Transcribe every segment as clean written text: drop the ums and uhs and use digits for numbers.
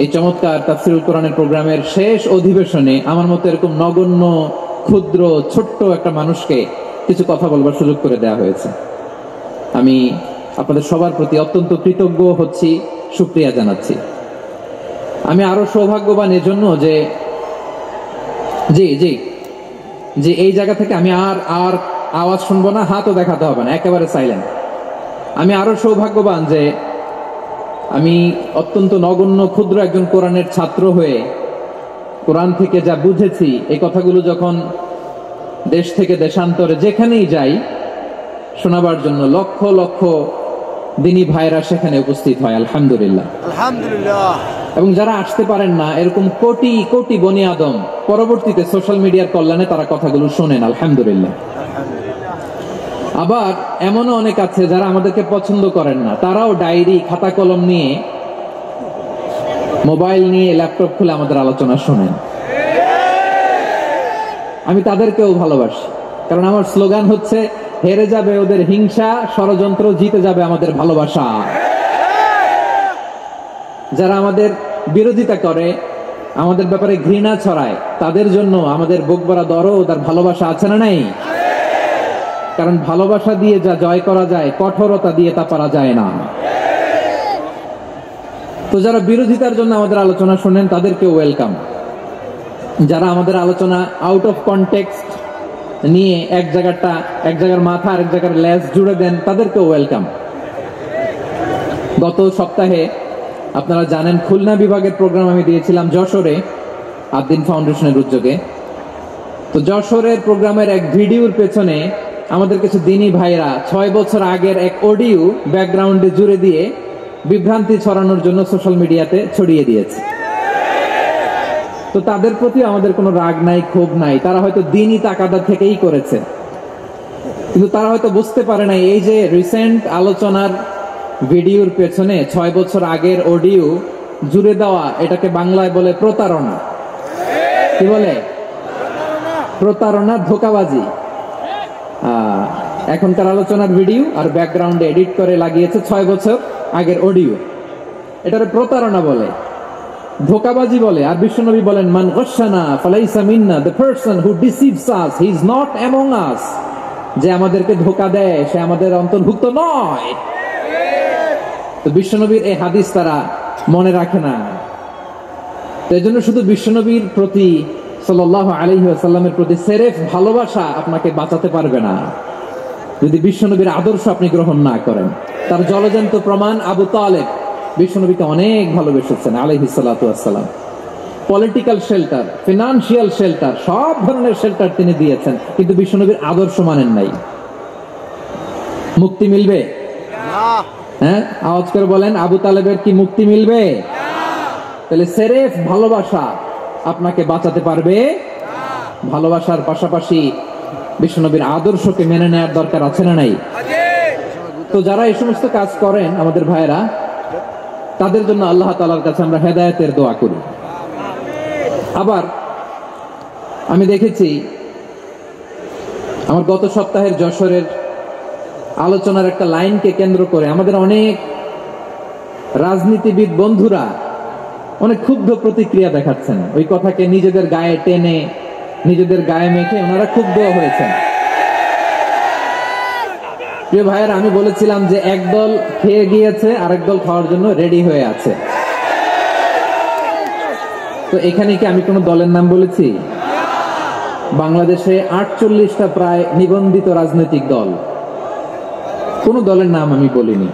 এই চমৎকার তাফসীরুল কোরআনের প্রোগ্রামের শেষ অধিবেশনে আমার মতো এরকম নগণ্য, ক্ষুদ্র, ছোট্ট একটা মানুষকে কিছু কথা বলবার সুযোগ করে দেওয়া হয়েছে। আমি আপনাদের সবার প্রতি অত্যন্ত কৃতজ্ঞ হচ্ছি, শুকরিয়া জানাচ্ছি। আমি আরো সৌভাগ্যবান এজন্য যে জি জি জি এই জায়গা থেকে আমি আর আওয়াজ শুনবো না, হাতও দেখাতে হবে না, একেবারে সাইলেন্ট। আমি আরো সৌভাগ্যবান যে আমি অত্যন্ত নগণ্য, ক্ষুদ্র একজন কোরআনের ছাত্র হয়ে কোরআন থেকে যা বুঝেছি এই কথাগুলো যখন দেশ থেকে দেশান্তরে যেখানেই যাই শোনাবার জন্য লক্ষ লক্ষ দিনী ভাইরা সেখানে উপস্থিত হয়, আলহামদুলিল্লাহ আলহামদুলিল্লাহ। এবং যারা আসতে পারেন না, এরকম কোটি কোটি বনি আদম পরবর্তীতে সোশ্যাল মিডিয়ার কল্যাণে তারা কথাগুলো শোনেন, আলহামদুলিল্লাহ। আবার এমনও অনেক আছে যারা আমাদেরকে পছন্দ করেন না, তারাও ডায়েরি, খাতা কলম নিয়ে, মোবাইল নিয়ে, ল্যাপটপ খুলে আমাদের আলোচনা শোনেন। আমি তাদেরকেও ভালোবাসি, কারণ আমার স্লোগান হচ্ছে হেরে যাবে ওদের হিংসা, ষড়যন্ত্র, জিতে যাবে আমাদের ভালোবাসা। যারা আমাদের বিরোধিতা করে, আমাদের ব্যাপারে ঘৃণা ছড়ায়, তাদের জন্য আমাদের বুক ভরা দরদ আর ভালোবাসা আছে না নাই? কারণ ভালোবাসা দিয়ে যা জয় করা যায়, কঠোরতা দিয়ে তা পারা যায় না। তো যারা বিরোধিতার জন্য আমাদের আলোচনা শোনেন তাদেরকে ওয়েলকাম। যারা আমাদের আলোচনা আউট অফ কনটেক্সট নিয়ে এক জায়গার মাথা আর এক জায়গার লেজ জুড়ে দেন, তাদেরকে ওয়েলকাম। গত সপ্তাহে আপনারা জানেন খুলনা বিভাগের প্রোগ্রাম আমি দিয়েছিলাম যশোরে, আদ্দিন ফাউন্ডেশনের উদ্যোগে। তো যশোরের প্রোগ্রামের এক ভিডিওর পেছনে আমাদের কিছু দিনী ভাইরা 6 বছর আগের এক অডিও ব্যাকগ্রাউন্ডে জুড়ে দিয়ে বিভ্রান্তি ছড়ানোর জন্য সোশ্যাল মিডিয়াতে ছড়িয়ে দিয়েছে। তো তাদের প্রতি আমাদের কোনো রাগ নাই, ক্ষোভ নাই, তারা হয়তো দিনই তাকাদা থেকেই করেছে, কিন্তু তারা হয়তো বুঝতে পারে নাই এই যে রিসেন্ট আলোচনার ভিডিওর পেছনে 6 বছর আগের অডিও জুড়ে দেওয়া, এটাকে বাংলায় বলে প্রতারণা। কি বলে? প্রতারণা, ধোঁকাবাজি। এখনকার আলোচনার ভিডিও আর ব্যাকগ্রাউন্ডে এডিট করে লাগিয়েছে 6 বছর আগের অডিও। এটারে প্রতারণা বলে, ধোঁকাবাজি বলে। আর বিশ্বনবী বলেন, মান গাশশানা ফালাইসা মিন্না, the person who deceives us he is not among us. যে আমাদেরকে ধোঁকা দেয় সে আমাদের অন্তর্ভুক্ত নয়। তো বিশ্বনবীর এই হাদিস তারা মনে রাখে না। তো এই জন্য শুধু বিশ্বনবীর প্রতি সাল্লাল্লাহু আলাইহি ওয়াসাল্লামের প্রতি সেরেফ ভালোবাসা আপনাকে বাঁচাতে পারবে না যদি বিশ্বনবীর আদর্শ আপনি গ্রহণ না করেন। তার জলজন্ত প্রমাণ আবু তালেব বিশ্বনবীকে অনেক ভালোবেসেছেন আলাইহিস সালাতু ওয়াসসালাম। পলিটিক্যাল শেল্টার, ফিনান্সিয়াল শেল্টার, সব ধরনের শেল্টার তিনি দিয়েছেন, কিন্তু বিশ্বনবীর আদর্শ মানেন নাই। মুক্তি মিলবে? হ্যাঁ, আওয়াজ করে বলেন, আবু তালেবের কি মুক্তি মিলবে? তাহলে সেরেফ ভালোবাসা আপনাকে বাঁচাতে পারবে? ভালোবাসার পাশাপাশি বিশ্বনবীর আদর্শকে মেনে নেওয়ার দরকার আছে না নাই? তো যারা এই সমস্ত কাজ করেন আমাদের ভাইয়েরা, তাদের জন্য আল্লাহ তাআলার কাছে আমরা হেদায়েতের দোয়া করি। আবার আমি দেখেছি আমার গত সপ্তাহের যশোরের আলোচনার একটা লাইনকে কেন্দ্র করে আমাদের অনেক রাজনীতিবিদ বন্ধুরা অনেক ক্ষুব্ধ প্রতিক্রিয়া দেখাচ্ছেন। ওই কথাকে নিজেদের গায়ে টেনে, নিজেদের গায়ে মেখে ওনারা ক্ষুব্ধ হয়েছেন। প্রিয় ভাইয়েরা, আমি বলেছিলাম যে একদল খেয়ে গিয়েছে, আরেক দল খাওয়ার জন্য রেডি হয়ে আছে। তো এখানে কি আমি কোনো দলের নাম বলেছি? বাংলাদেশে 48টা প্রায় নিবন্ধিত রাজনৈতিক দল, কোন দলের নাম আমি বলিনি।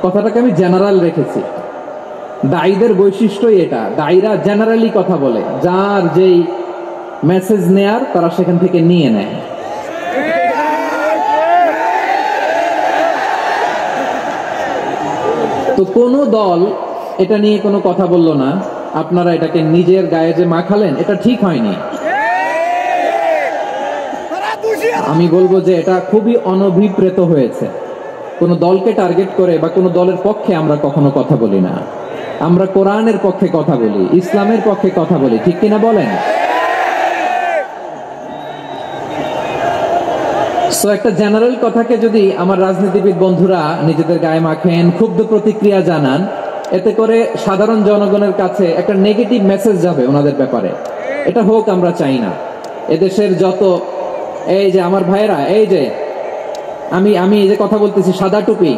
কথাটাকে আমি জেনারেল রেখেছি। দায়ীদের বৈশিষ্ট্যই এটা, দায়ীরা জেনারেলি কথা বলে, যার যেই মেসেজ নেয়ার তারা সেখান থেকে নিয়ে নেয়। তো কোন দল এটা নিয়ে কোনো কথা বলল না, আপনারা এটাকে নিজের গায়ে যে মাখালেন, এটা ঠিক হয়নি। আমি বলবো যে এটা খুবই অনভিপ্রেত হয়েছে। কোন দলকে টার্গেট করে বা কোন দলের পক্ষে আমরা কখনো কথা বলি না। আমরা কোরআনের পক্ষে কথা বলি, ইসলামের পক্ষে কথা বলি, ঠিক কিনা বলেন? সো একটা জেনারেল কথাকে যদি আমার রাজনীতিবিদ বন্ধুরা নিজেদের গায়ে মাখেন, ক্ষুব্ধ প্রতিক্রিয়া জানান, এতে করে সাধারণ জনগণের কাছে একটা নেগেটিভ মেসেজ যাবে ওনাদের ব্যাপারে। এটা হোক আমরা চাই না। এদেশের যত এই যে আমার ভাইয়েরা, এই যে আমি এই যে কথা বলতেছি, সাদা টুপি,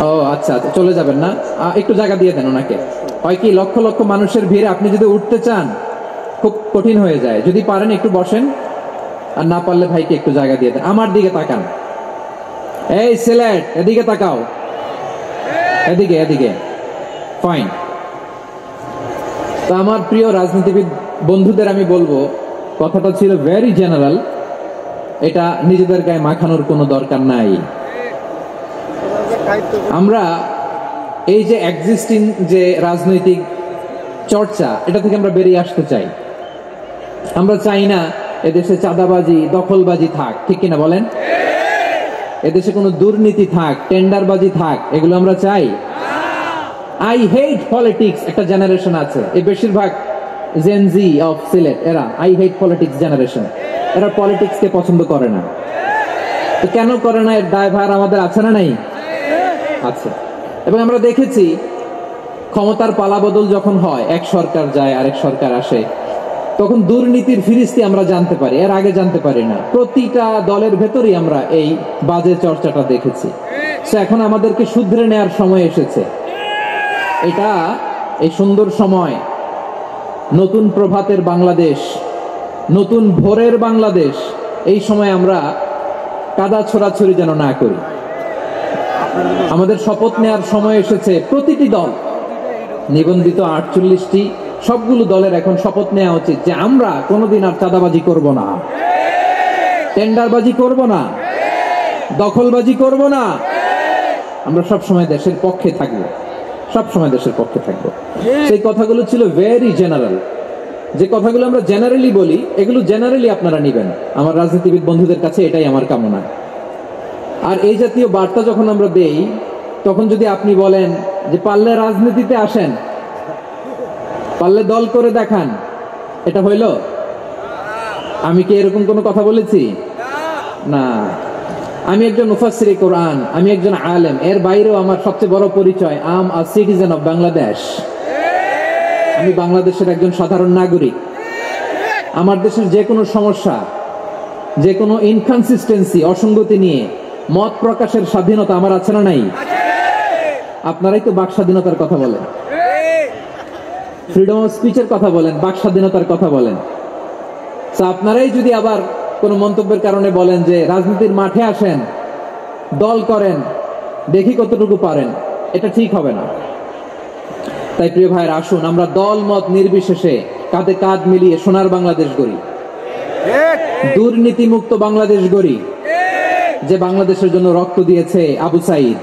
ও আচ্ছা আচ্ছা, চলে যাবেন না, একটু জায়গা দিয়ে দেন ওনাকে। হয় কি, লক্ষ লক্ষ মানুষের ভিড়ে আপনি যদি উঠতে চান খুব কঠিন হয়ে যায়। যদি পারেন একটু বসেন, আর না পারলে ভাইকে একটু জায়গা দিয়ে দেন। আমার দিকে তাকান, এই সিলেট, এদিকে তাকাও, এদিকে এদিকে, ফাইন। তো আমার প্রিয় রাজনীতিবিদ বন্ধুদের আমি বলবো, কথাটা ছিল ভেরি জেনারেল, এটা নিজেদের গায়ে মাখানোর কোনো দরকার নাই। আমরা এই যে এক্সিস্টিং যে রাজনৈতিক চর্চা, এটা থেকে আমরা বেরিয়ে আসতে চাই। আমরা চাই না এদেশে চাঁদাবাজি, দখলবাজি থাক, ঠিক কিনা বলেন? এদেশে কোনো দুর্নীতি থাক, টেন্ডারবাজি থাক, এগুলো আমরা চাই। আই হেট পলিটিক্স একটা জেনারেশন আছে, এই বেশিরভাগ জেনজি অফ সিলেট, এরা আই হেট পলিটিক্স জেনারেশন। এরা পলিটিক্সকে পছন্দ করে না। তো কেন করে না, এর দায়ভার আমাদের আছে না নাই? আছে। এবং আমরা দেখেছি ক্ষমতার পালাবদল যখন হয়, এক সরকার যায় আরেক সরকার আসে, তখন দুর্নীতির ফিরিস্তি আমরা জানতে পারি, এর আগে জানতে পারি না। প্রতিটা দলের ভেতরেই আমরা এই বাজে চর্চাটা দেখেছি। এখন আমাদেরকে শুধরে নেওয়ার সময় এসেছে। এটা এই সুন্দর সময়, নতুন প্রভাতের বাংলাদেশ, নতুন ভোরের বাংলাদেশ, এই সময় আমরা কাদা ছোড়াছড়ি যেন না করি। আমাদের শপথ নেওয়ার সময় এসেছে। প্রতিটি দল, নিবন্ধিত 48টি, সবগুলো দলের এখন শপথ নেওয়া উচিত যে আমরা কোনোদিন আর চাঁদাবাজি করব না, টেন্ডারবাজি করব না, দখলবাজি করব না। আমরা সবসময় দেশের পক্ষে থাকবো, সবসময় দেশের পক্ষে থাকবো। সেই কথাগুলো ছিল ভেরি জেনারেল। যে কথাগুলো আমরা জেনারেলি বলি, এগুলো জেনারেলি আপনারা নিবেন। আমার রাজনীতিবিদ বন্ধুদের কাছে এটাই আমার কামনা। আর এই জাতীয় বার্তা যখন আমরা দেই, তখন যদি আপনি বলেন যে পারলে রাজনীতিতে আসেন, পারলে দল করে দেখান, এটা হইল? আমি কি এরকম কোনো কথা বলেছি? না। আমি একজন মুফাসসিরে কোরআন, আমি একজন আলেম, এর বাইরেও আমার সবচেয়ে বড় পরিচয় I am a citizen of Bangladesh. আমি বাংলাদেশের একজন সাধারণ নাগরিক। আমার দেশের যে কোনো সমস্যা, যে কোনো ইনকনসিস্টেন্সি, অসঙ্গতি নিয়ে মত প্রকাশের স্বাধীনতা আমার আছে না নাই? আপনারাই তো বাক স্বাধীনতার কথা বলেন, ফ্রিডম অফ স্পিচের কথা বলেন, বাক স্বাধীনতার কথা বলেন। আপনারাই যদি আবার কোন মন্তব্যের কারণে বলেন যে রাজনীতির মাঠে আসেন, দল করেন, দেখি কতটুকু পারেন, এটা ঠিক হবে না। তাই প্রিয় ভাইয়ের, আসুন আমরা দল মত নির্বিশেষে কাঁধে কাঁধ মিলিয়ে সোনার বাংলাদেশ গড়ি, দুর্নীতি মুক্ত বাংলাদেশ গড়ি, যে বাংলাদেশের জন্য রক্ত দিয়েছে আবু সাইদ,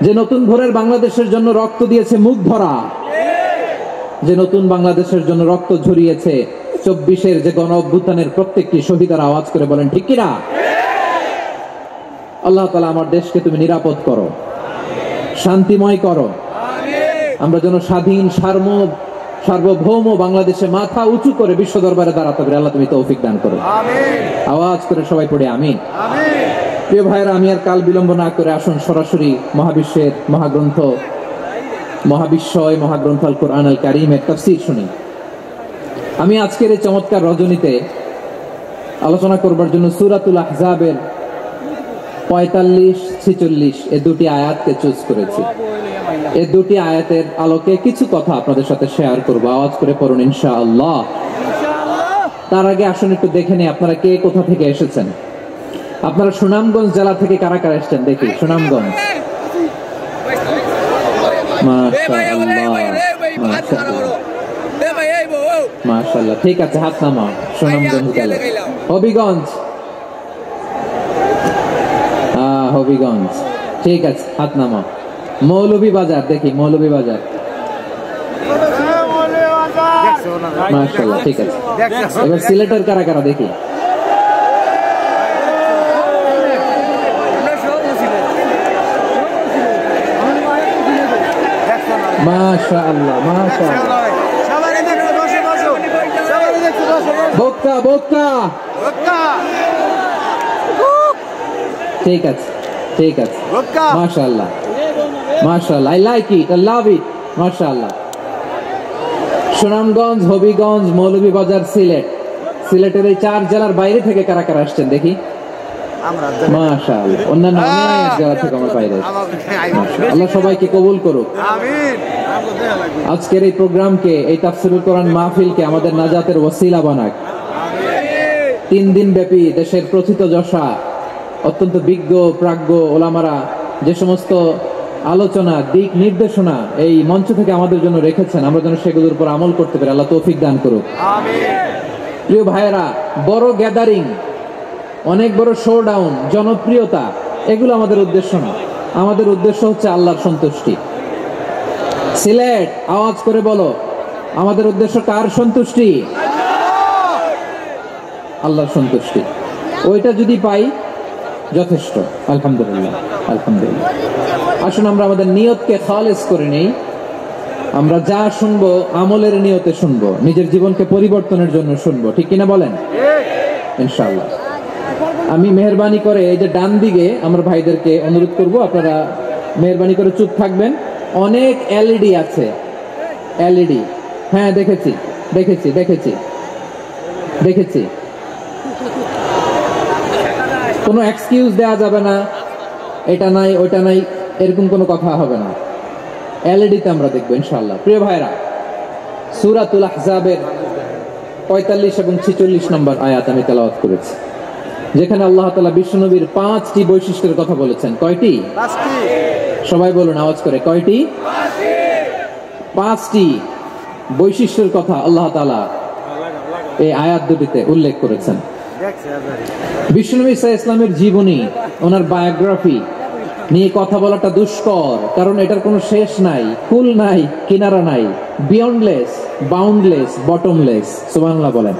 যে নতুন ভোরের বাংলাদেশের জন্য রক্ত দিয়েছে মুখ ধরা, যে নতুন বাংলাদেশের জন্য রক্ত ঝরিয়েছে 24-এর যে গণ অভ্যুত্থানের প্রত্যেকটি শহীদের আওয়াজ করে বলেন ঠিক কিনা? আল্লাহ তাআলা আমার দেশকে তুমি নিরাপদ করো, শান্তিময় করো। আমরা যেন স্বাধীন, সার্বভৌম বাংলাদেশে মাথা উঁচু করে বিশ্ব দরবারে দাঁড়াতে পারি। আল্লাহ তুমি তৌফিক দান করো। আওয়াজ করে সবাই পড়ে আমিন। প্রিয় ভাইরা, আমি আর কাল বিলম্ব না করে আসুন সরাসরি মহাবিশ্বের মহাগ্রন্থ, মহাবিশ্বয় মহাগ্রন্থ আল কোরআন আল কারীমের তাফসীর শুনি। আমি আজকের এই চমৎকার রজনীতে আলোচনা করবার জন্য সূরাতুল আহজাবের 45-46 এই দুটি আয়াতকে চুজ করেছি। এই দুটি আয়াতের আলোকে কিছু কথা আপনাদের সাথে শেয়ার করব। আওয়াজ করে পড়ুন ইনশাআল্লাহ। তার আগে আসুন একটু দেখে নিই আপনারা কে কোথা থেকে এসেছেন। আপনারা সুনামগঞ্জ জেলা থেকে কারা কারা এসেছেন দেখি। সুনামগঞ্জ, মাশাআল্লাহ, ঠিক আছে, হাত নামাও। সুনামগঞ্জ জেলা। হবিগঞ্জ, হবিগঞ্জ, ঠিক আছে, হাত নামাও। মৌলভীবাজার দেখি, মৌলভীবাজার, মাশাআল্লাহ, ঠিক আছে। এবার সিলেটের কারা কারা দেখি। মাশাআল্লাহ, মাশাআল্লাহ, বক্কা বক্কা, ঠিক আছে, ঠিক আছে, মাশাআল্লাহ। মাশাআল্লাহ, I like it, I love it, মাশাআল্লাহ। সুনামগঞ্জ, হবিগঞ্জ, মৌলভীবাজার, সিলেটের এই 4 জেলার বাইরে থেকে কারা কারা আসছেন দেখি? মাশাআল্লাহ, অন্যান্য অনেক জেলা থেকে আমার বাইরে। আল্লাহ সবাইকে কবুল করুক, আমিন। আজকের এই প্রোগ্রামকে, এই তাফসীরুল কোরআন মাহফিলকে আমাদের নাজাতের ওসিলা বানাক। 3 দিন ব্যাপী দেশের প্রথিতযশা অত্যন্ত বিজ্ঞ প্রাজ্ঞ ওলামারা যে সমস্ত আলোচনা, দিক নির্দেশনা এই মঞ্চ থেকে আমাদের জন্য রেখেছেন, আমরা যেন সেগুলোর উপর আমল করতে পারি। আল্লাহ তৌফিক দান করুক, আমিন। প্রিয় ভাইয়েরা, বড় গ্যাদারিং, অনেক বড় শোডাউন, জনপ্রিয়তা, এগুলো আমাদের উদ্দেশ্য না। আমাদের উদ্দেশ্য হচ্ছে আল্লাহর সন্তুষ্টি। সিলেট, আওয়াজ করে বলো, আমাদের উদ্দেশ্য কার সন্তুষ্টি? আল্লাহর সন্তুষ্টি। ওইটা যদি পাই যথেষ্ট, আলহামদুলিল্লাহ, আলহামদুলিল্লাহ। আসুন আমরা আমাদের নিয়তকে খালেস করে নেই। আমরা যা শুনবো আমলের নিয়তে শুনবো, নিজের জীবনকে পরিবর্তনের জন্য শুনবো, ঠিক কিনা বলেন? ইনশাআল্লাহ। আমি মেহরবানি করে এই যে ডান দিকে আমার ভাইদেরকে অনুরোধ করব, আপনারা মেহরবানি করে চুপ থাকবেন। অনেক এলইডি আছে, এলইডি, হ্যাঁ দেখেছি দেখেছি দেখেছি দেখেছি। কোনো এক্সকিউজ দেওয়া যাবে না, এটা নাই ওইটা নাই, এরকম কোনো কথা হবে না। এলইডিতে আমরা দেখবো ইনশাআল্লাহ। প্রিয় ভাইরা, সূরাতুল আহজাবের 45 এবং 46 নম্বর আয়াত আমি তেলাওয়াত করেছি, যেখানে আল্লাহ তাআলা বিশ্বনবীর 5টি বৈশিষ্ট্যের কথা বলেছেন। কয়টি? 5টি। সবাই বলুন আওয়াজ করে, কয়টি? 5টি বৈশিষ্ট্যের কথা আল্লাহ তাআলা এই আয়াত দুটিতে উল্লেখ করেছেন। বিশ্বনবী সাল্লাল্লাহু আলাইহি ওয়াসাল্লামের জীবনী, ওনার বায়োগ্রাফি নিয়ে কথা বলাটা দুষ্কর, কারণ এটার কোনো শেষ নাই, কুল নাই, কিনারা নাই, বিয়ন্ডলেস, বাউন্ডলেস, বটমলেস। সুবহানাল্লাহ বলেন।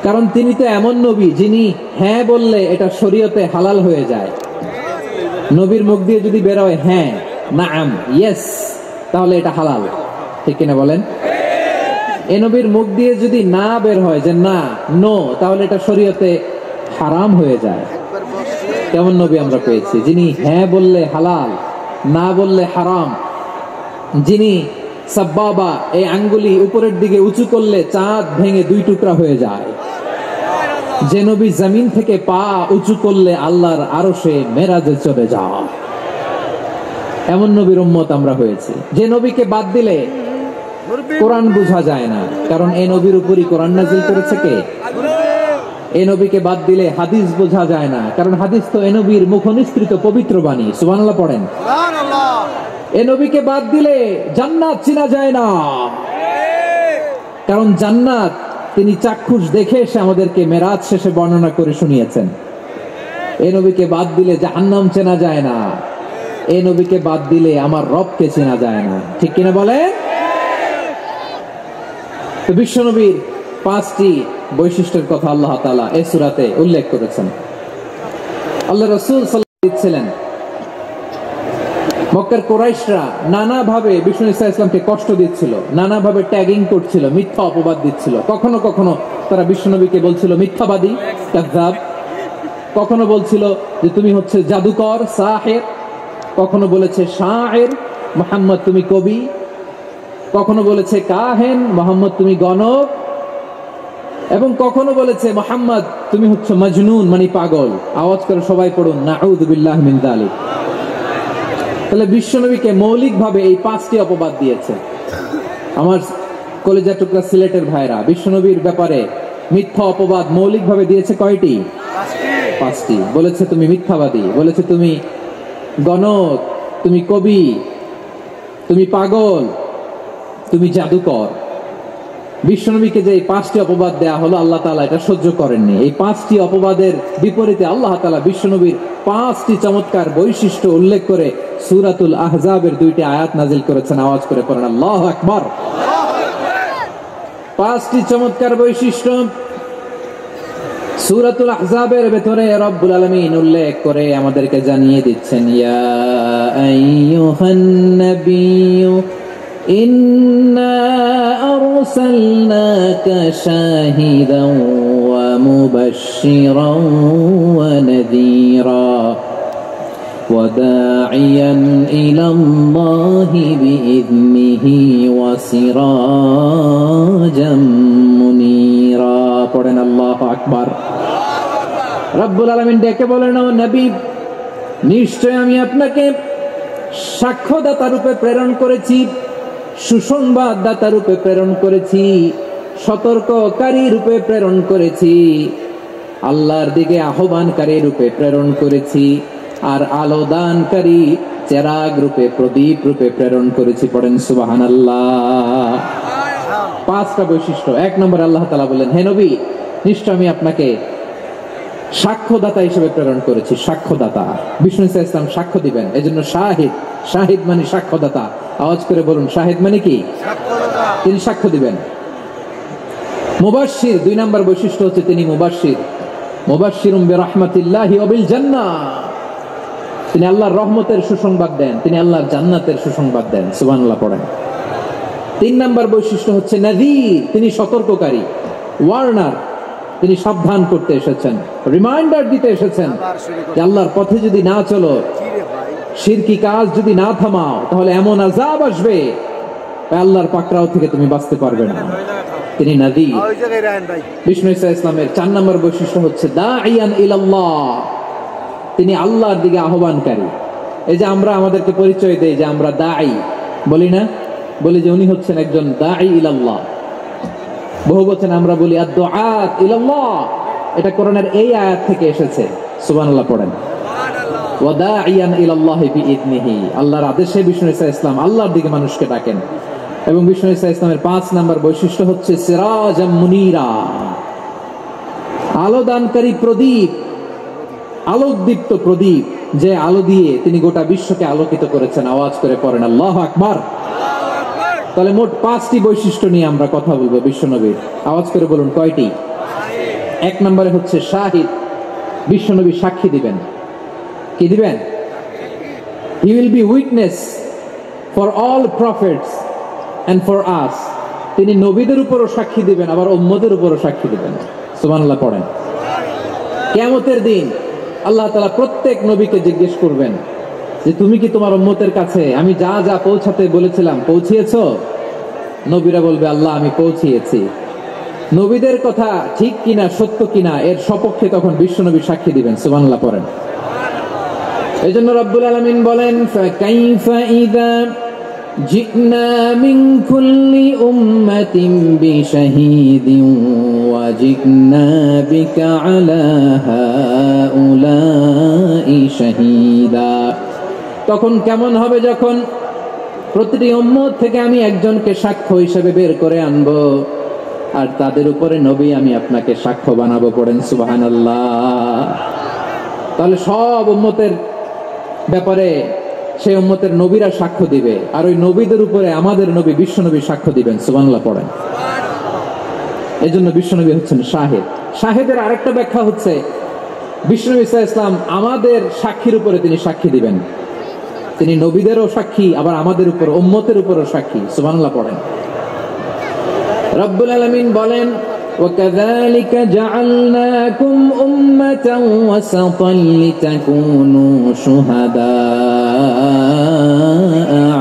কারণ তিনি তো এমন নবী যিনি হ্যাঁ বললে এটা শরীয়তে হালাল হয়ে যায়। নবীর মুখ দিয়ে যদি বের হয় হ্যাঁ, নাআম, ইয়েস, তাহলে এটা হালাল, ঠিক কিনা বলেন? এ নবীর মুখ দিয়ে যদি না বের হয় যে না, নো, তাহলে এটা শরীয়তে হারাম হয়ে যায়। কেমন নবী আমরা পেয়েছি, যিনি হ্যাঁ বললে হালাল, না বললে হারাম, যিনি সাব্বাবা, এই আঙ্গুলি উপরের দিকে উঁচু করলে চাঁদ ভেঙে 2 টুকরা হয়ে যায়, যে নবী জমিন থেকে পা উঁচু করলে আল্লাহর আরশে মেরাজে চলে যায়, এমন নবীর উম্মত আমরা হয়েছি। যে নবীকে বাদ দিলে কোরআন বোঝা যায় না, কারণ এই নবীর উপরই কোরআন নাযিল করেছে কে? এই নবীকে বাদ দিলে হাদিস বোঝা যায় না, কারণ হাদিস তো এই নবীর মুখনিসৃত পবিত্র বাণী। সুবহানাল্লাহ পড়েন। সুবহানাল্লাহ। এই নবীকে বাদ দিলে জান্নাত চিনা যায় না, কারণ জান্নাত তিনি চাক্ষুষ দেখে এসে আমাদেরকে মেরাজ শেষে বর্ণনা করে শুনিয়েছেন। এই নবীকে বাদ দিলে জাহান্নাম চেনা যায় না, এই নবীকে বাদ দিলে আমার রবকে চেনা যায় না, ঠিক কিনা বলেন? তো বিশ্বনবীর 5টি বৈশিষ্ট্যের কথা আল্লাহ তাআলা এই সূরাতে উল্লেখ করেছেন। আল্লাহ রাসূল সাল্লাল্লাহু আলাইহি ওয়াসাল্লাম, মক্কার কুরাইশরা নানাভাবে বিষ্ণু ঈসা ইসলামকে কষ্ট দিচ্ছিল, নানাভাবে ট্যাগিং করছিল, মিথ্যা অপবাদ দিচ্ছিল। কখনো কখনো তারা বিশ্বনবীকে বলছিল মিথ্যাবাদী, কাযযাব। কখনো বলছিল যে তুমি হচ্ছে জাদুকর, সাহির। কখনো বলেছে শায়ের, মুহাম্মদ তুমি কবি। কখনো বলেছে কাহেন, মুহাম্মদ তুমি গণক। এবং কখনো বলেছে মুহাম্মদ তুমি হচ্ছে মজনুন, মানে পাগল। আওয়াজ করে সবাই পড়ুন, নাউযু বিল্লাহি মিন যালিক। তাহলে বিশ্বনবীকে মৌলিকভাবে এই 5টি অপবাদ দিয়েছে। আমার কলেজা টুকরা সিলেটের ভাইরা, বিশ্বনবীর ব্যাপারে মিথ্যা অপবাদ মৌলিকভাবে দিয়েছে কয়টি? 5টি। বলেছে তুমি মিথ্যাবাদী, বলেছে তুমি গণক, তুমি কবি, তুমি পাগল, তুমি জাদুকর। বিশ্বনবীকে যে 5টি অপবাদ দেয়া হলো, আল্লাহ তাআলা এটা সহ্য করেননি। এই 5টি অপবাদের বিপরীতে আল্লাহ তাআলা বিশ্বনবীর 5টি চমৎকার বৈশিষ্ট্য উল্লেখ করে সূরাতুল আহজাবের 2টি আয়াত নাজিল করেছেন। আওয়াজ করে পড়েন আল্লাহু আকবার। 5টি চমৎকার বৈশিষ্ট্য সূরাতুল আহজাবের ভেতরে রব্বুল আলামিন উল্লেখ করে আমাদেরকে জানিয়ে দিচ্ছেন, ইয়া আইয়ুহান নাবিয়্যু ইন্না আরসালনাকা শাহিদান ওয়া মুবাশশিরান ওয়া নাযীরা وداعيا إلى الله بإذنه وسراجا منيرا পড়েন আল্লাহু আকবার। রব্বুল আলামিন ডেকে বলেন, ও নবী, নিশ্চয় আমি আপনাকে সাক্ষ্যদাতা রূপে প্রেরণ করেছি, সুসংবাদদাতা রূপে প্রেরণ করেছি, সতর্ককারী রূপে প্রেরণ করেছি, আল্লাহর দিকে আহ্বানকারী রূপে প্রেরণ করেছি, আর আলো দানকারী চেরাগ রূপে, প্রদীপ রূপে প্রেরণ করেছি। পড়েন সুবহানাল্লাহ। পাঁচটা বৈশিষ্ট্য। এক নম্বর, আল্লাহ তাআলা বলেন, হে নবী, নিশ্চয় আমি আপনাকে সাক্ষ্যদাতা হিসেবে প্রেরণ করেছি। সাক্ষ্যদাতা, বিষ্ণু ইসা ইসলাম সাক্ষ্য দিবেন, এজন্য শাহিদ। শাহিদ মানে সাক্ষ্যদাতা। আওয়াজ করে বলুন, শাহিদ মানে কি? তিনি সাক্ষ্য দিবেন। মুবাশশির, দুই নম্বর বৈশিষ্ট্য হচ্ছে তিনি মুবাশশির। মুবাশশিরুম বিরাহমাতিল্লাহি ওয়া বিল জান্নাহ, তিনি আল্লাহর রহমতের সুসংবাদ দেন, তিনি আল্লাহর জান্নাতের সুসংবাদ দেন। সুবহানাল্লাহ পড়েন। তিন নম্বর বৈশিষ্ট্য হচ্ছে নাযীর, তিনি সতর্ককারী, ওয়ার্নার, তিনি সাবধান করতে এসেছেন, রিমাইন্ডার দিতে এসেছেন যে আল্লাহর পথে যদি না চলো, শিরকি কাজ যদি না থামাও, তাহলে এমন আযাব আসবে আল্লাহর পাকড়াও থেকে তুমি বাঁচতে পারবে না। তিনি নাযীর। বিষ্ণু ইসা ইসলামের চার নম্বর বৈশিষ্ট্য হচ্ছে দাঈয়ান ইলাল্লাহ, তিনি আল্লাহর দিকে আহ্বানকারী। এই যে আমরা আমাদেরকে পরিচয় দেই যে আমরা দাঈ, বলি না? বলি যে উনি হচ্ছেন একজন দাঈ ইলাল্লাহ। বহুবচন আমরা বলি আদ-দুআত ইলাল্লাহ, এটা কোরআনের এই আয়াত থেকে এসেছে। সুবহানাল্লাহ পড়েন। ওয়া দাঈয়ান ইলাল্লাহি বিইذনিহি, আল্লাহর আদেশে বিষ্ণু ইসা ইসলাম আল্লাহর দিকে মানুষকে ডাকেন। এবং বিষ্ণু ইসা ইসলামের পাঁচ নম্বর বৈশিষ্ট্য হচ্ছে সিরাজাম মুনীরা, আলো দানকারী প্রদীপ, আলোকদীপ্ত প্রদীপ, যে আলো দিয়ে তিনি গোটা বিশ্বকে আলোকিত করেছেন। আওয়াজ করে পড়েন আল্লাহু আকবার। তাহলে মোট পাঁচটি বৈশিষ্ট্য নিয়ে আমরা কথা বলবো বিশ্বনবীর। আওয়াজ করে বলুন কয়টি? এক নম্বরে হচ্ছে শাহিদ, বিশ্বনবী সাক্ষী দিবেন। কি দিবেন? He will be witness for all prophets and for us, তিনি নবীদের উপরও সাক্ষী দিবেন, আবার উম্মতের উপরও সাক্ষী দিবেন। সুবহানাল্লাহ পড়েন। কিয়ামতের দিন আল্লাহ তাআলা প্রত্যেক নবীকে জিজ্ঞেস করবেন যে তুমি কি তোমার উম্মতের কাছে আমি যা যা পৌঁছাতে বলেছিলাম পৌঁছিয়েছো? নবীরা বলবে আল্লাহ আমি পৌঁছিয়েছি। নবীদের কথা ঠিক কিনা, সত্য কিনা, এর সপক্ষে তখন বিশ্বনবী সাক্ষী দিবেন। সুবহানাল্লাহ পড়েন। এজন্য রব্বুল আলামিন বলেন, ফাকাইফা ইযা জি'না মিন কুল্লি উম্মাতিন বিশাহীদিন ওয়া জি'না বিকা আলা হাউলাই শাহীদা। তখন কেমন হবে যখন প্রতিটি উম্মত থেকে আমি একজনকে সাক্ষ্য হিসেবে বের করে আনবো, আর তাদের উপরে নবী আমি আপনাকে সাক্ষ্য বানাবো। পড়েন সুবহানাল্লাহ। তাহলে সব উম্মতের ব্যাপারে সেই উম্মতের নবীরা সাক্ষ্য দিবে, আর ওই নবীদের উপরে আমাদের নবী বিশ্বনবী সাক্ষ্য দিবেন। সুবহানাল্লাহ পড়েন। এই জন্য বিশ্বনবী হচ্ছেন শাহিদ। শাহিদের আরেকটা ব্যাখ্যা হচ্ছে বিষ্ণু ইসা ইসলাম আমাদের সাক্ষীর উপরে তিনি সাক্ষী দিবেন। তিনি নবীদেরও সাক্ষী, আবার আমাদের উপর, উম্মতের উপরও সাক্ষী। সুবহানাল্লাহ পড়েন। রব্বুল আলামিন বলেন, وَكَذَلِكَ جَعَلْنَاكُمْ أُمَّةً وَسَطًا لِتَكُونُوا شُهَدَاءَ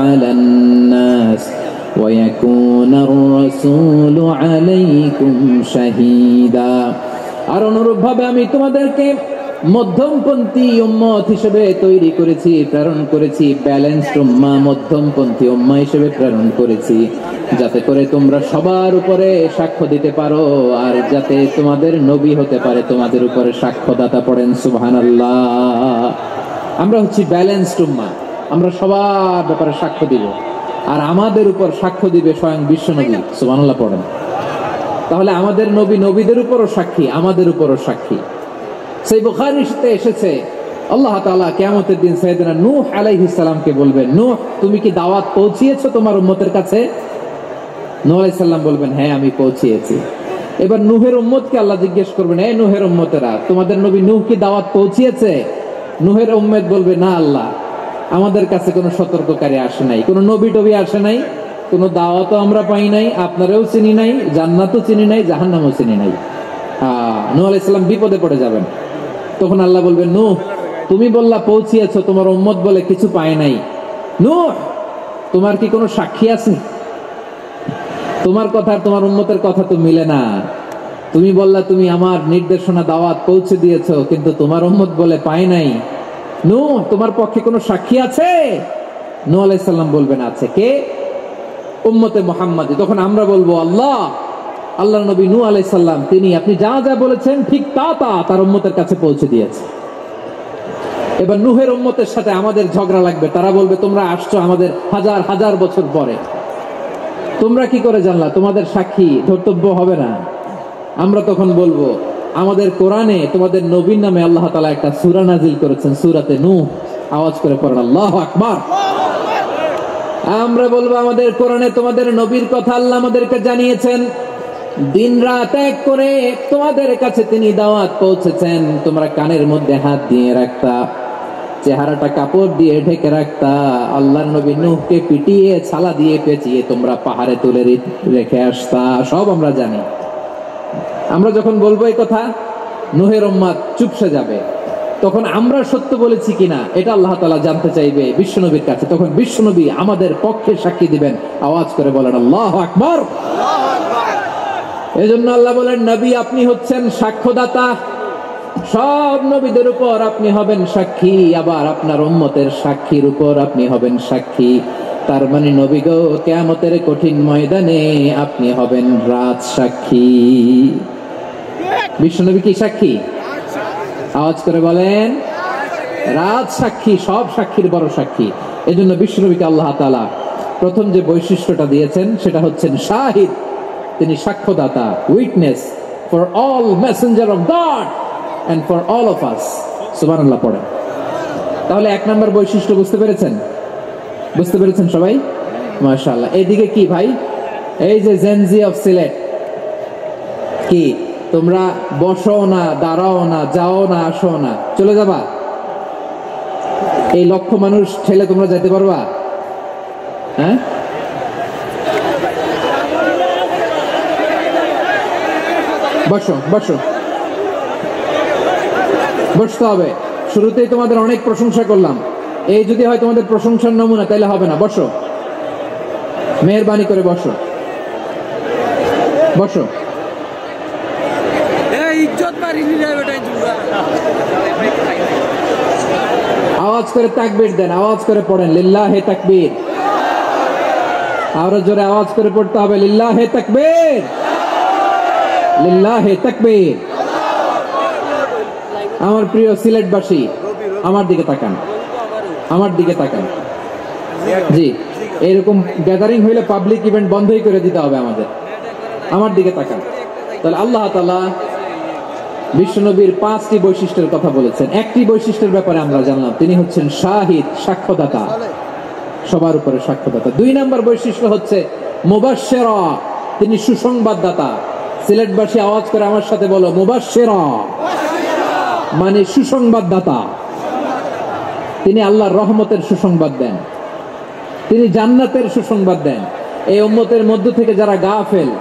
عَلَى النَّاسِ وَيَكُونَ الرَّسُولُ عَلَيْكُمْ شَهِيدًا। আর অনুরূপভাবে আমি তোমাদেরকে মধ্যমপন্থী উম্মত হিসেবে তৈরি করেছি, প্রেরণ করেছি। ব্যালেন্সড উম্মাহ, মধ্যমপন্থী উম্মাহ হিসেবে প্রেরণ করেছি, যাতে করে তোমরা সবার উপরে সাক্ষ্য দিতে পারো, আর যাতে তোমাদের নবী হতে পারে তোমাদের উপরে সাক্ষ্যদাতা। পড়েন সুবহানাল্লাহ। আমরা হচ্ছি ব্যালেন্সড উম্মাহ, আমরা সবার ব্যাপারে সাক্ষ্য দিব, আর আমাদের উপর সাক্ষ্য দিবে স্বয়ং বিশ্বনবী। সুবহানাল্লাহ পড়েন। তাহলে আমাদের নবী নবীদের উপরও সাক্ষী, আমাদের উপরও সাক্ষী। সেই বুখারীতে এসেছে আল্লাহ তাআলা কিয়ামতের দিন সাইয়েদনা নূহ আলাইহিস সালামকে বলবেন, নূহ তুমি কি দাওয়াত পৌঁছিয়েছো তোমার উম্মতের কাছে? নূহ আলাইহিস সালাম বলবেন, হ্যাঁ আমি পৌঁছিয়েছি। এবার নূহের উম্মতকে আল্লাহ জিজ্ঞেস করবেন, এই নূহের উম্মতেরা, তোমাদের নবী নূহ কি দাওয়াত পৌঁছিয়েছে? নূহের উম্মত বলবে, না আল্লাহ, আমাদের কাছে কোনো সতর্ককারী আসে নাই, কোনো নবী টবি আসে নাই, কোনো দাওয়াতও আমরা পাই নাই, আপনারাও চিনি নাই, জান্নাতও চিনি নাই, জাহান্নামও চিনি নাই। নূহ আলাইহিস সালাম বিপদে পড়ে যাবেন। তখন আল্লাহ বলবেন, নূহ তুমি বললা পৌঁছিয়েছো, তোমার উম্মত বলে কিছু পায় নাই। নূহ, তোমার কি কোনো সাক্ষী আছে? তোমার কথা আর তোমার উম্মতের কথা তো মিলে না। তুমি বললা তুমি আমার নির্দেশনা দাওয়াত পৌঁছে দিয়েছো, কিন্তু তোমার উম্মত বলে পায় নাই। নূহ, তোমার পক্ষে কোনো সাক্ষী আছে? নূহ আলাইহিস সালাম বলবেন আছে। কে? উম্মতে মুহাম্মাদী। তখন আমরা বলবো আল্লাহ, আল্লাহর নবী নূহ আলাইহিস সালাম তিনি আপনি যা যা বলেছেন ঠিক তা তা তার উম্মতের কাছে পৌঁছে দিয়েছে। এবার নূহের উম্মতের সাথে আমাদের ঝগড়া লাগবে। তারা বলবে তোমরা আসছো আমাদের হাজার হাজার বছর পরে, তোমরা কি করে জানলা? তোমাদের সাক্ষী ধর্তব্য হবে না। আমরা তখন বলবো আমাদের কোরআনে তোমাদের নবীর নামে আল্লাহ তাআলা একটা সূরা নাজিল করেছেন, সূরাতে নূহ। আওয়াজ করে পড়েন আল্লাহু আকবার। আমরা বলবো আমাদের কোরআনে তোমাদের নবীর কথা আল্লাহ আমাদেরকে জানিয়েছেন, দিন রাত এক করে তোমাদের কাছে তিনি দাওয়াত পৌঁছেছেন। তোমরা কানের মধ্যে হাত দিয়ে রাখতা, চেহারাটা কাপড় দিয়ে ঢেকে রাখতা, আল্লাহর নবী নূহকে পিটিয়ে ছালা দিয়ে পেঁচিয়ে তোমরা পাহাড়ে তুলে রেখে আসতা। সব আমরা জানি। আমরা যখন বলবো এই কথা, নূহের উম্মত চুপসে যাবে। তখন আমরা সত্য বলেছি কিনা এটা আল্লাহ তাআলা জানতে চাইবে বিশ্বনবীর কাছে। তখন বিশ্বনবী আমাদের পক্ষে সাক্ষী দিবেন। আওয়াজ করে বলেন আল্লাহু আকবার। এজন্য আল্লাহ বলেন নবী আপনি হচ্ছেন সাক্ষ্যদাতা, সব নবীদের উপর আপনি হবেন সাক্ষী, আবার আপনার উম্মতের সাক্ষীর উপর আপনি হবেন সাক্ষী। তার মানে নবী গো, কিয়ামতের কঠিন ময়দানে আপনি হবেন রাজ সাক্ষী। বিশ্বনবী কি সাক্ষী? আওয়াজ করে বলেন রাজ সাক্ষী, সব সাক্ষীর বড় সাক্ষী। এজন্য বিশ্বনবীকে আল্লাহ তাআলা প্রথম যে বৈশিষ্ট্যটা দিয়েছেন সেটা হচ্ছেন শাহিদ। তিনি সাক্ষ্যদাতা, witness for all messenger of God and for all of us. সুবহানাল্লাহ পড়েন। তাহলে এক নম্বর বৈশিষ্ট্য বুঝতে পেরেছেন? বুঝতে পেরেছেন সবাই? মাশাআল্লাহ। এইদিকে কি ভাই, এই যে জেনজি অফ সিলেট, কি তোমরা বসো না, দাঁড়াও না, যাও না, আসো না, চলে যাবা? এই লক্ষ মানুষ ঠেলে তোমরা যেতে পারবা? হ্যাঁ, বসো বসো, বসতে হবে। শুরুতেই তোমাদের অনেক প্রশংসা করলাম, এই যদি হয় তোমাদের প্রশংসার নমুনা তাইলে হবে না। বসো, মেহেরবানি করে বসো, বসো। আওয়াজ করে তাকবীর দেন, আওয়াজ করে পড়েন লিল্লাহে তাকবীর। আরো জোরে আওয়াজ করে পড়তে হবে লিল্লাহে তাকবীর, লিল্লাহে তাকবীর। আমার প্রিয় সিলেটবাসী, আমার দিকে তাকান, আমার দিকে তাকান। জি, এরকম গ্যাদারিং হইলে পাবলিক ইভেন্ট বন্ধই করে দিতে হবে আমাদের। আমার দিকে তাকান। তাহলে আল্লাহ তাআলা বিশ্বনবীর 5টি বৈশিষ্ট্যের কথা বলেছেন। একটি বৈশিষ্ট্যের ব্যাপারে আমরা জানলাম, তিনি হচ্ছেন শাহিদ, সাক্ষ্যদাতা, সবার উপরে সাক্ষ্যদাতা। 2 নম্বর বৈশিষ্ট্য হচ্ছে মুবাশশিরা, তিনি সুসংবাদদাতা। সিলেটবাসী আওয়াজ করে আমার সাথে বলো মুবাশশিরা, মানে সুসংবাদদাতা। তিনি আল্লাহর রহমতের সুসংবাদ দেন, তিনি জান্নাতের সুসংবাদ দেন। এই উম্মতের মধ্য থেকে যারা গাফেল,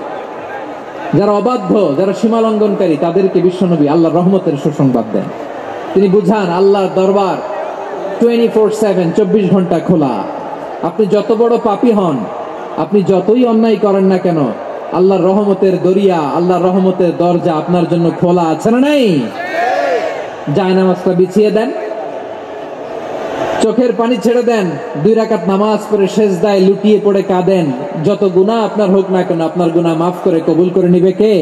যারা অবাধ্য, যারা সীমালঙ্ঘনকারী, তাদেরকে বিশ্বনবী আল্লাহর রহমতের সুসংবাদ দেন। তিনি বুঝান আল্লাহর দরবার 24/7, 24 ঘন্টা খোলা। আপনি যত বড় পাপী হন, আপনি যতই অন্যায় করেন না কেন, আল্লাহর রহমতের দরিয়া, আল্লাহর রহমতের দরজা আপনার জন্য খোলা আছে না নাই? জায়নামাজটা বিছিয়ে দেন, চোখের পানি ছেড়ে দেন, 2 রাকাত নামাজ পড়ে সেজদায় লুটিয়ে পড়ে কাঁদেন। যত গুনাহ আপনার হোক না কেন, আপনার গুনাহ মাফ করে কবুল করে নিবে কে?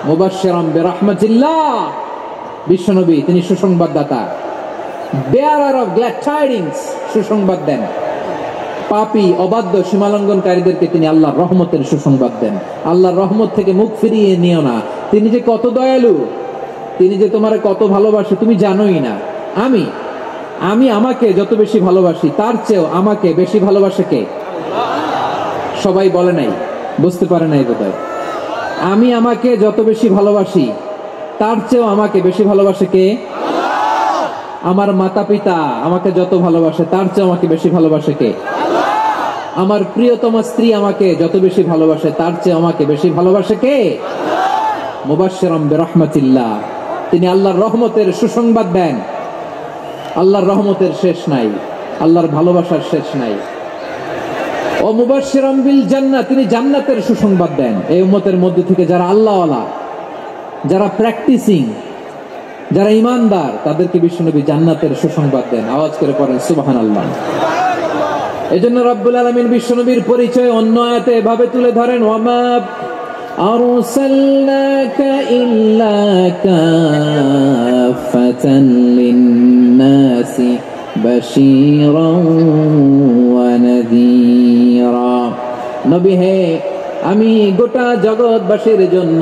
মুবাশশিরাম বিরাহমাতিল্লাহ। বিশ্বনবী তিনি সুসংবাদদাতা, বেয়ারার অফ গ্ল্যাড টাইডিংস, সুসংবাদ দেন। পাপী, অবাধ্য, সীমালঙ্ঘনকারীদেরকে তিনি আল্লাহর রহমতের সুসংবাদ দেন। আল্লাহর রহমত থেকে মুখ ফিরিয়ে নিও না। তিনি যে কত দয়ালু, তিনি যে তোমার কত ভালোবাসে তুমি জানোই না। আমি আমাকে যত বেশি ভালোবাসি তার চেয়েও আমাকে বেশি ভালোবাসে কে? সবাই বলে নাই, বুঝতে পারে নাই বোধহয়। আমি আমাকে যত বেশি ভালোবাসি তার চেয়েও আমাকে বেশি ভালোবাসে কে? আমার মাতা পিতা আমাকে যত ভালোবাসে তার চেয়েও আমাকে বেশি ভালোবাসে কে? আমার প্রিয়তমা স্ত্রী আমাকে যত বেশি ভালোবাসে তার চেয়ে আমাকে বেশি ভালোবাসে কে? মুবাশশিরাম বিরাহমাতিল্লাহ, তিনি আল্লাহর রহমতের সুসংবাদ দেন। আল্লাহর রহমতের শেষ নাই, আল্লাহর ভালোবাসার শেষ নাই। ও মুবাশশিরাম বিল জান্নাহ, তিনি জান্নাতের সুসংবাদ দেন এই উম্মতের মধ্যে থেকে যারা আল্লাহওয়ালা, যারা প্র্যাকটিসিং, যারা ইমানদার, তাদেরকে বিশ্বনবী জান্নাতের সুসংবাদ দেন। আওয়াজ করে পড়েন সুবহানাল্লাহ। এজন্য রব্বুল আলামিন বিশ্বনবীর পরিচয় অন্য আয়াতে এভাবে তুলে ধরেন, ওয়ামা আরসালনাকা ইল্লা কাফাতান লিন-নাসি বাশীরান ওয়া নাযীরা। নবী হে, আমি গোটা জগৎবাসীর জন্য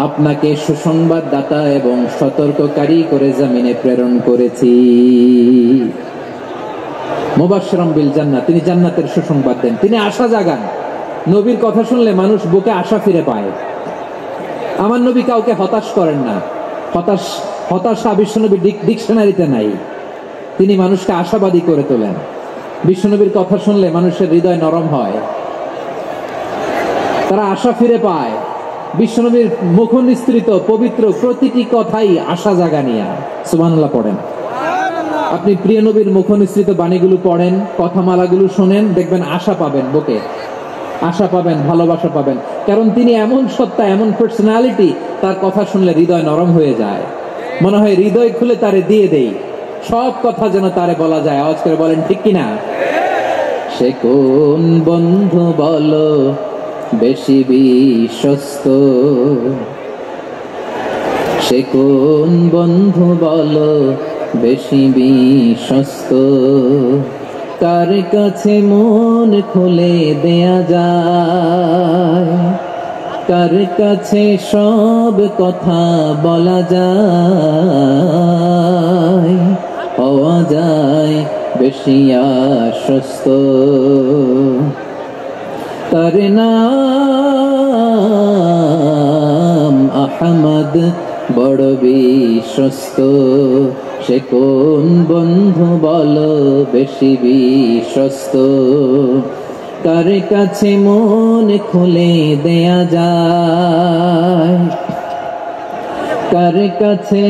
আপনাকে সুসংবাদদাতা এবং সতর্ককারী করে জমিনে প্রেরণ করেছি। মুবাশশিরাম বিল জান্নাহ, তিনি জান্নাতের সুসংবাদ দেন, তিনি আশা জাগান। নবীর কথা শুনলে মানুষ বুকে আশা ফিরে পায়। আমার নবী কাউকে হতাশ করেন না। হতাশা বিশ্বনবীর ডিকশনারিতে নাই। তিনি মানুষকে আশাবাদী করে তোলেন। বিশ্বনবীর কথা শুনলে মানুষের হৃদয় নরম হয়, তারা আশা ফিরে পায়। বিশ্বনবীর মুখ নিঃসৃত পবিত্র প্রতিটি কথাই আশা জাগানিয়া। সুবহানাল্লাহ পড়েন। আপনি প্রিয় নবীর মুখ নিঃসৃত বাণীগুলো পড়েন, কথামালাগুলো শোনেন, দেখবেন আশা পাবেন, বুকে আশা পাবেন, ভালোবাসা পাবেন। কারণ তিনি এমন সত্তা, এমন পার্সোনালিটি, তার কথা শুনলে হৃদয় নরম হয়ে যায়। মনে হয় হৃদয় খুলে তারে দিয়ে দেই, সব কথা যেন তারে বলা যায়। আওয়াজ করে বলেন ঠিক কিনা? সে কোন বন্ধু বলো বেশি বিশ্বস্ত, সে কোন বন্ধু বলো বেশি বিশ্বস্ত, কার কাছে মন খুলে দেয়া যায়, কার কাছে সব কথা বলা যায়, হওয়া যায় বেশি আশ্বস্ত। তার নাম আহমদ, বড় বিশ্বস্ত। সে কোন বন্ধু বলো বেশি বিশ্বস্ত, কার কাছে মন খুলে দেয়া যায়, কার কাছে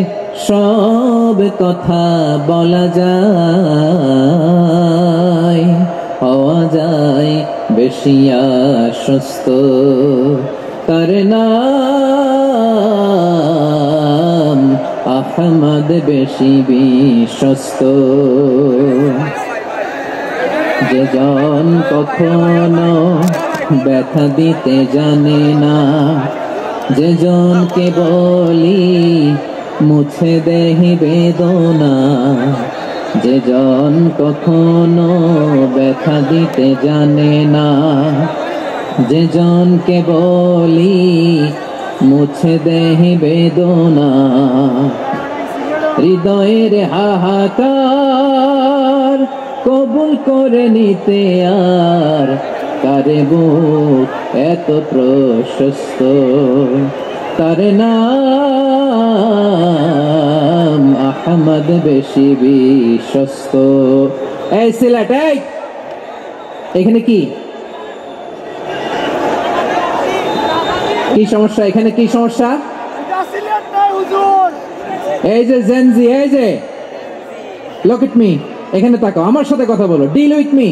সব কথা বলা যায়, হওয়া যায় বেশি আশ্বস্ত। তার নাম আহমদ, বেশি বিশ্বস্ত। যে জন কখনো ব্যথা দিতে জানে না, যে জনকে বলি মুছে দেহি বেদনা, যে জন কখনো ব্যথা দিতে জানে না, যে জনকে বলি মুছে দেহি বেদনা, হৃদয়ের হাহাকার কবুল করে নিতে আর কারে বুক এত প্রশস্ত। তার নাম আহমদ, বেশি বিশ্বস্ত। এই সিলেট, এই এখানে কি কি সমস্যা? এখানে কি সমস্যা? এই যে জেনজি, এই যে লুক এট মি, এখানে তাকাও, আমার সাথে কথা বলো, ডিল উইথ মি।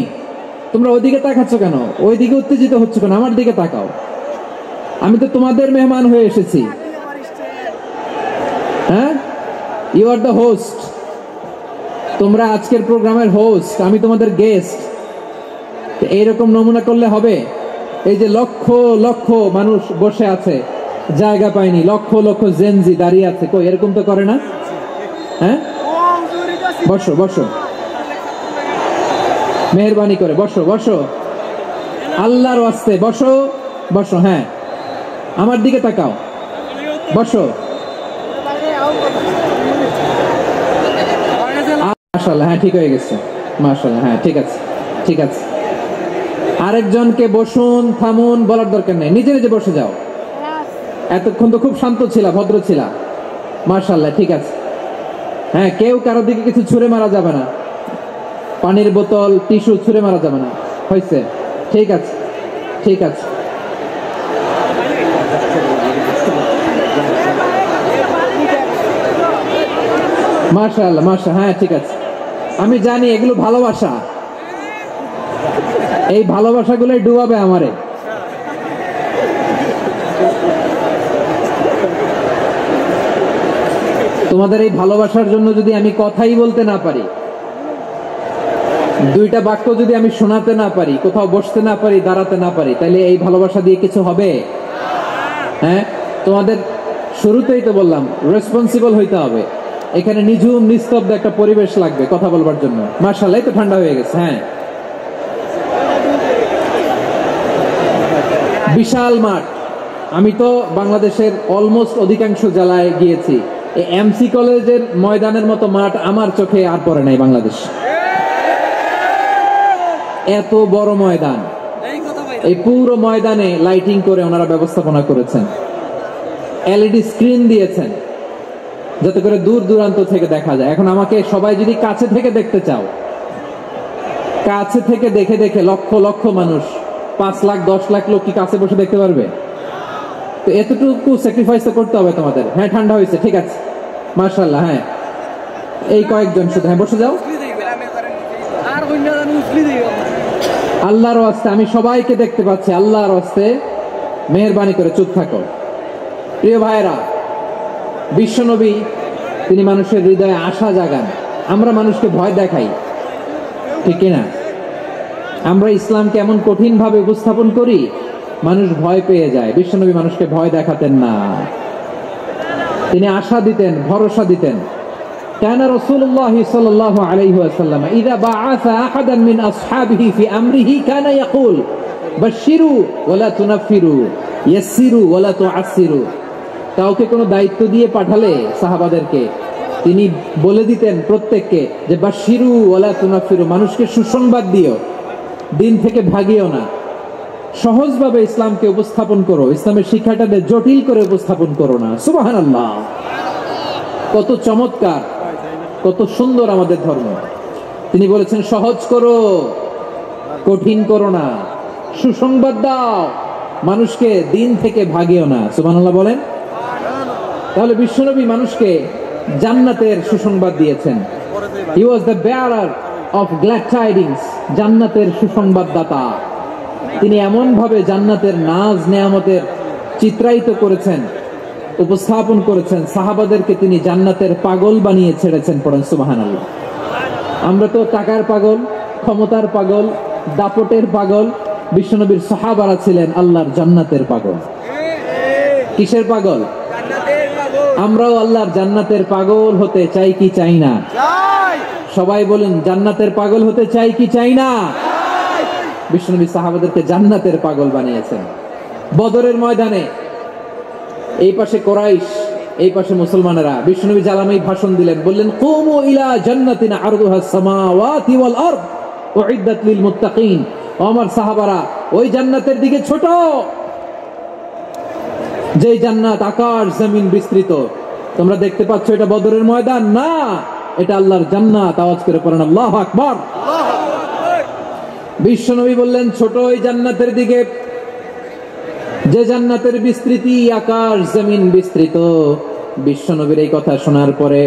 তোমরা ওইদিকে তাকাচ্ছ কেন? ওইদিকে উত্তেজিত হচ্ছ কেন? আমার দিকে তাকাও। আমি তো তোমাদের মেহমান হয়ে এসেছি। হ্যাঁ, ইউ আর দ্য হোস্ট। তোমরা আজকের প্রোগ্রামের হোস্ট, আমি তোমাদের গেস্ট। এইরকম নমুনা করলে হবে? এই যে লক্ষ লক্ষ মানুষ বসে আছে, জায়গা পায়নি, লক্ষ লক্ষ জেনজি দাঁড়িয়ে আছে, কই এরকম তো করে না? হ্যাঁ, বসো বসো, মেহরবানি করে বসো বসো, আল্লাহর ওয়াস্তে বসো বসো। হ্যাঁ, আমার দিকে তাকাও, বসো। মাশাআল্লাহ, হ্যাঁ ঠিক হয়ে গেছে, মাশাআল্লাহ, হ্যাঁ ঠিক আছে ঠিক আছে। আরেকজনকে বসুন, থামুন বলার দরকার নেই, নিজে নিজে বসে যাও। এতক্ষণ তো খুব শান্ত ছিলা, ভদ্র ছিলা, মাশাআল্লাহ, ঠিক আছে। হ্যাঁ, কেউ কারোর দিকে কিছু ছুঁড়ে মারা যাবে না, পানির বোতল, টিস্যু ছুঁড়ে মারা যাবে না, হয়েছে? ঠিক আছে ঠিক আছে। মাশাআল্লাহ মাশাআল্লাহ, হ্যাঁ ঠিক আছে আমি জানি এগুলো ভালোবাসা, এই ভালোবাসাগুলোই ডুবাবে আমারে। তোমাদের এই ভালোবাসার জন্য যদি আমি কথাই বলতে না পারি, দুইটা বাক্য যদি আমি শোনাতে না পারি, কোথাও বসতে না পারি, দাঁড়াতে না পারি, তাহলে এই ভালোবাসা দিয়ে কিছু হবে? হ্যাঁ, তোমাদের শুরুতেই তো বললাম রেসপন্সিবল হইতে হবে। এখানে নিঝুম নিস্তব্ধ একটা পরিবেশ লাগবে কথা বলবার জন্য। মাশাআল্লাহ, তো ঠান্ডা হয়ে গেছে। হ্যাঁ, বিশাল মাঠ। আমি তো বাংলাদেশের অলমোস্ট অধিকাংশ জেলায় গিয়েছি, এই এমসি কলেজের ময়দানের মতো মাঠ আমার চোখে আর পড়ে নাই বাংলাদেশ। এত বড় ময়দান, এই পুরো ময়দানে লাইটিং করে ওনারা ব্যবস্থাপনা করেছেন, এলইডি স্ক্রিন দিয়েছেন যাতে করে দূর দূরান্ত থেকে দেখা যায়। এখন আমাকে সবাই যদি কাছে থেকে দেখতে চাও, কাছে থেকে দেখে দেখে লক্ষ লক্ষ মানুষ, 5 লাখ 10 লাখ লোক কি কাছে বসে দেখতে পারবে? তো এতটুকু স্যাক্রিফাইস তো করতে হবে তোমাদের। হ্যাঁ, ঠান্ডা হয়েছে, ঠিক আছে, মাশাআল্লাহ। হ্যাঁ, এই কয়েকজন শুধু, হ্যাঁ বসে যাও। আল্লাহর ওয়াস্তে আমি সবাইকে দেখতে পাচ্ছি, আল্লাহর ওয়াস্তে মেহেরবানি করে চুপ থাকো। প্রিয় ভাইরা, বিশ্বনবী তিনি মানুষের হৃদয়ে আশা জাগান। আমরা মানুষকে ভয় দেখাই, ঠিক কিনা? আমরা ইসলামকে এমন কঠিন ভাবে উপস্থাপন করি, মানুষ ভয় পেয়ে যায়। বিশ্বনবী মানুষকে ভয় দেখাতেন না, তিনি আশা দিতেন, ভরসা দিতেন। كان رسول الله صلى الله عليه وسلم إذا بعث أحدا من أصحابه في أمره كان يقول بشروا ولا تنفروا يسروا ولا تعسروا। কাউকে কোনো দায়িত্ব দিয়ে পাঠালে সাহাবাদেরকে তিনি বলে দিতেন প্রত্যেককে যে বাশিরু ওয়ালা তুনাফিরু, মানুষকে সুসংবাদ দিও, দিন থেকে ভাগিও না, সহজভাবে ইসলামকে উপস্থাপন করো, ইসলামের শিক্ষাটাকে জটিল করে উপস্থাপন করো না। সুবহানাল্লাহ, কত চমৎকার, কত সুন্দর আমাদের ধর্ম। তিনি বলেছেন সহজ করো, কঠিন করো না, সুসংবাদ দাও, মানুষকে দিন থেকে ভাগিও না। সুবহানাল্লাহ বলেন। তাহলে বিশ্বনবী মানুষকে জান্নাতের সুসংবাদ দিয়েছেন। He was the bearer of glad tidings, জান্নাতের সুসংবাদদাতা। তিনি এমন ভাবে জান্নাতের নাজ নেয়ামতের চিত্রায়িত করেছেন, উপস্থাপন করেছেন, সাহাবাদেরকে তিনি জান্নাতের পাগল বানিয়ে ছেড়েছেন। পড়েন সুবহানাল্লাহ। আমরা তো টাকার পাগল, ক্ষমতার পাগল, দাপটের পাগল। বিশ্বনবীর সাহাবারা ছিলেন আল্লাহর জান্নাতের পাগল। কিসের পাগল? আমরাও আল্লাহর জান্নাতের পাগল হতে চাই কি চাই না? সবাই বলেন, জান্নাতের পাগল হতে চাই কি চাই না? বিশ্বনবী সাহাবাদেরকে জান্নাতের পাগল বানিয়েছেন। বদরের ময়দানে এই পাশে কোরাইশ, এই পাশে মুসলমানেরা। বিশ্বনবী জালামি ভাষণ দিলেন, বললেন কুমু ইলা জান্নাতিন আরদুহাস সামাওয়াতি ওয়াল আরদ উইদ্দাত লিল মুত্তাকিন। আমার সাহাবারা, ওই জান্নাতের দিকে ছোট, যে জান্নাত আকাশ জমিন বিস্তৃত। তোমরা দেখতে পাচ্ছ এটা বদরের ময়দান না, এটা আল্লাহর জান্নাত। আওয়াজ করে পড়েন আল্লাহু আকবার। বিশ্বনবী বললেন ছোট ওই জান্নাতের দিকে, যে জান্নাতের বিস্তৃতি আকাশ জমিন বিস্তৃত। বিশ্বনবীর এই কথা শোনার পরে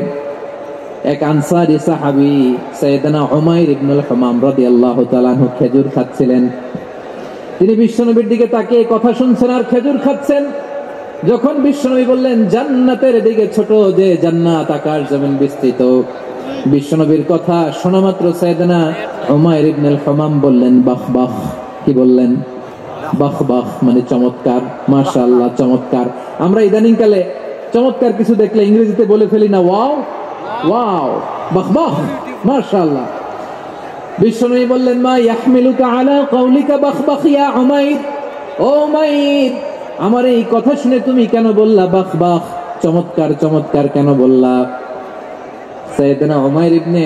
এক আনসারী সাহাবী সাইয়েদনা উমাইর ইবনুল হামাম রাদিয়াল্লাহু তাআলা আনহু খেজুর খাচ্ছিলেন। তিনি বিশ্বনবীর দিকে তাকিয়ে কথা শুনছেন আর খেজুর খাচ্ছেন। যখন বিশ্বনবী বললেন জান্নাতের দিকে ছোট, যে জান্নাত আকাশ জমিন বিস্তৃত, বিশ্বনবীর কথা শোনা মাত্র সাইয়েদনা উমাইর ইবনুল হামাম বললেন বাহ বাহ। কি বললেন? বাহ বাহ, মানে চমৎকার, মাশাআল্লাহ, চমৎকার। আমরা ইদানিং কালে চমৎকার কিছু দেখলে ইংরেজিতে বলে ফেলি না, ওয়াও ওয়াও, বাহ বাহ, মাশাআল্লাহ। বিশ্বনবী বললেন মা ইয়াহমিলুকা আলা কাউলিকা বাহ বাহ ইয়া উমাইর। ও উমাইর, আমার এই কথা শুনে তুমি কেন বললা বাহ বাহ, চমৎকার চমৎকার কেন বললা? সাইয়েদনা উমাইর ইবনে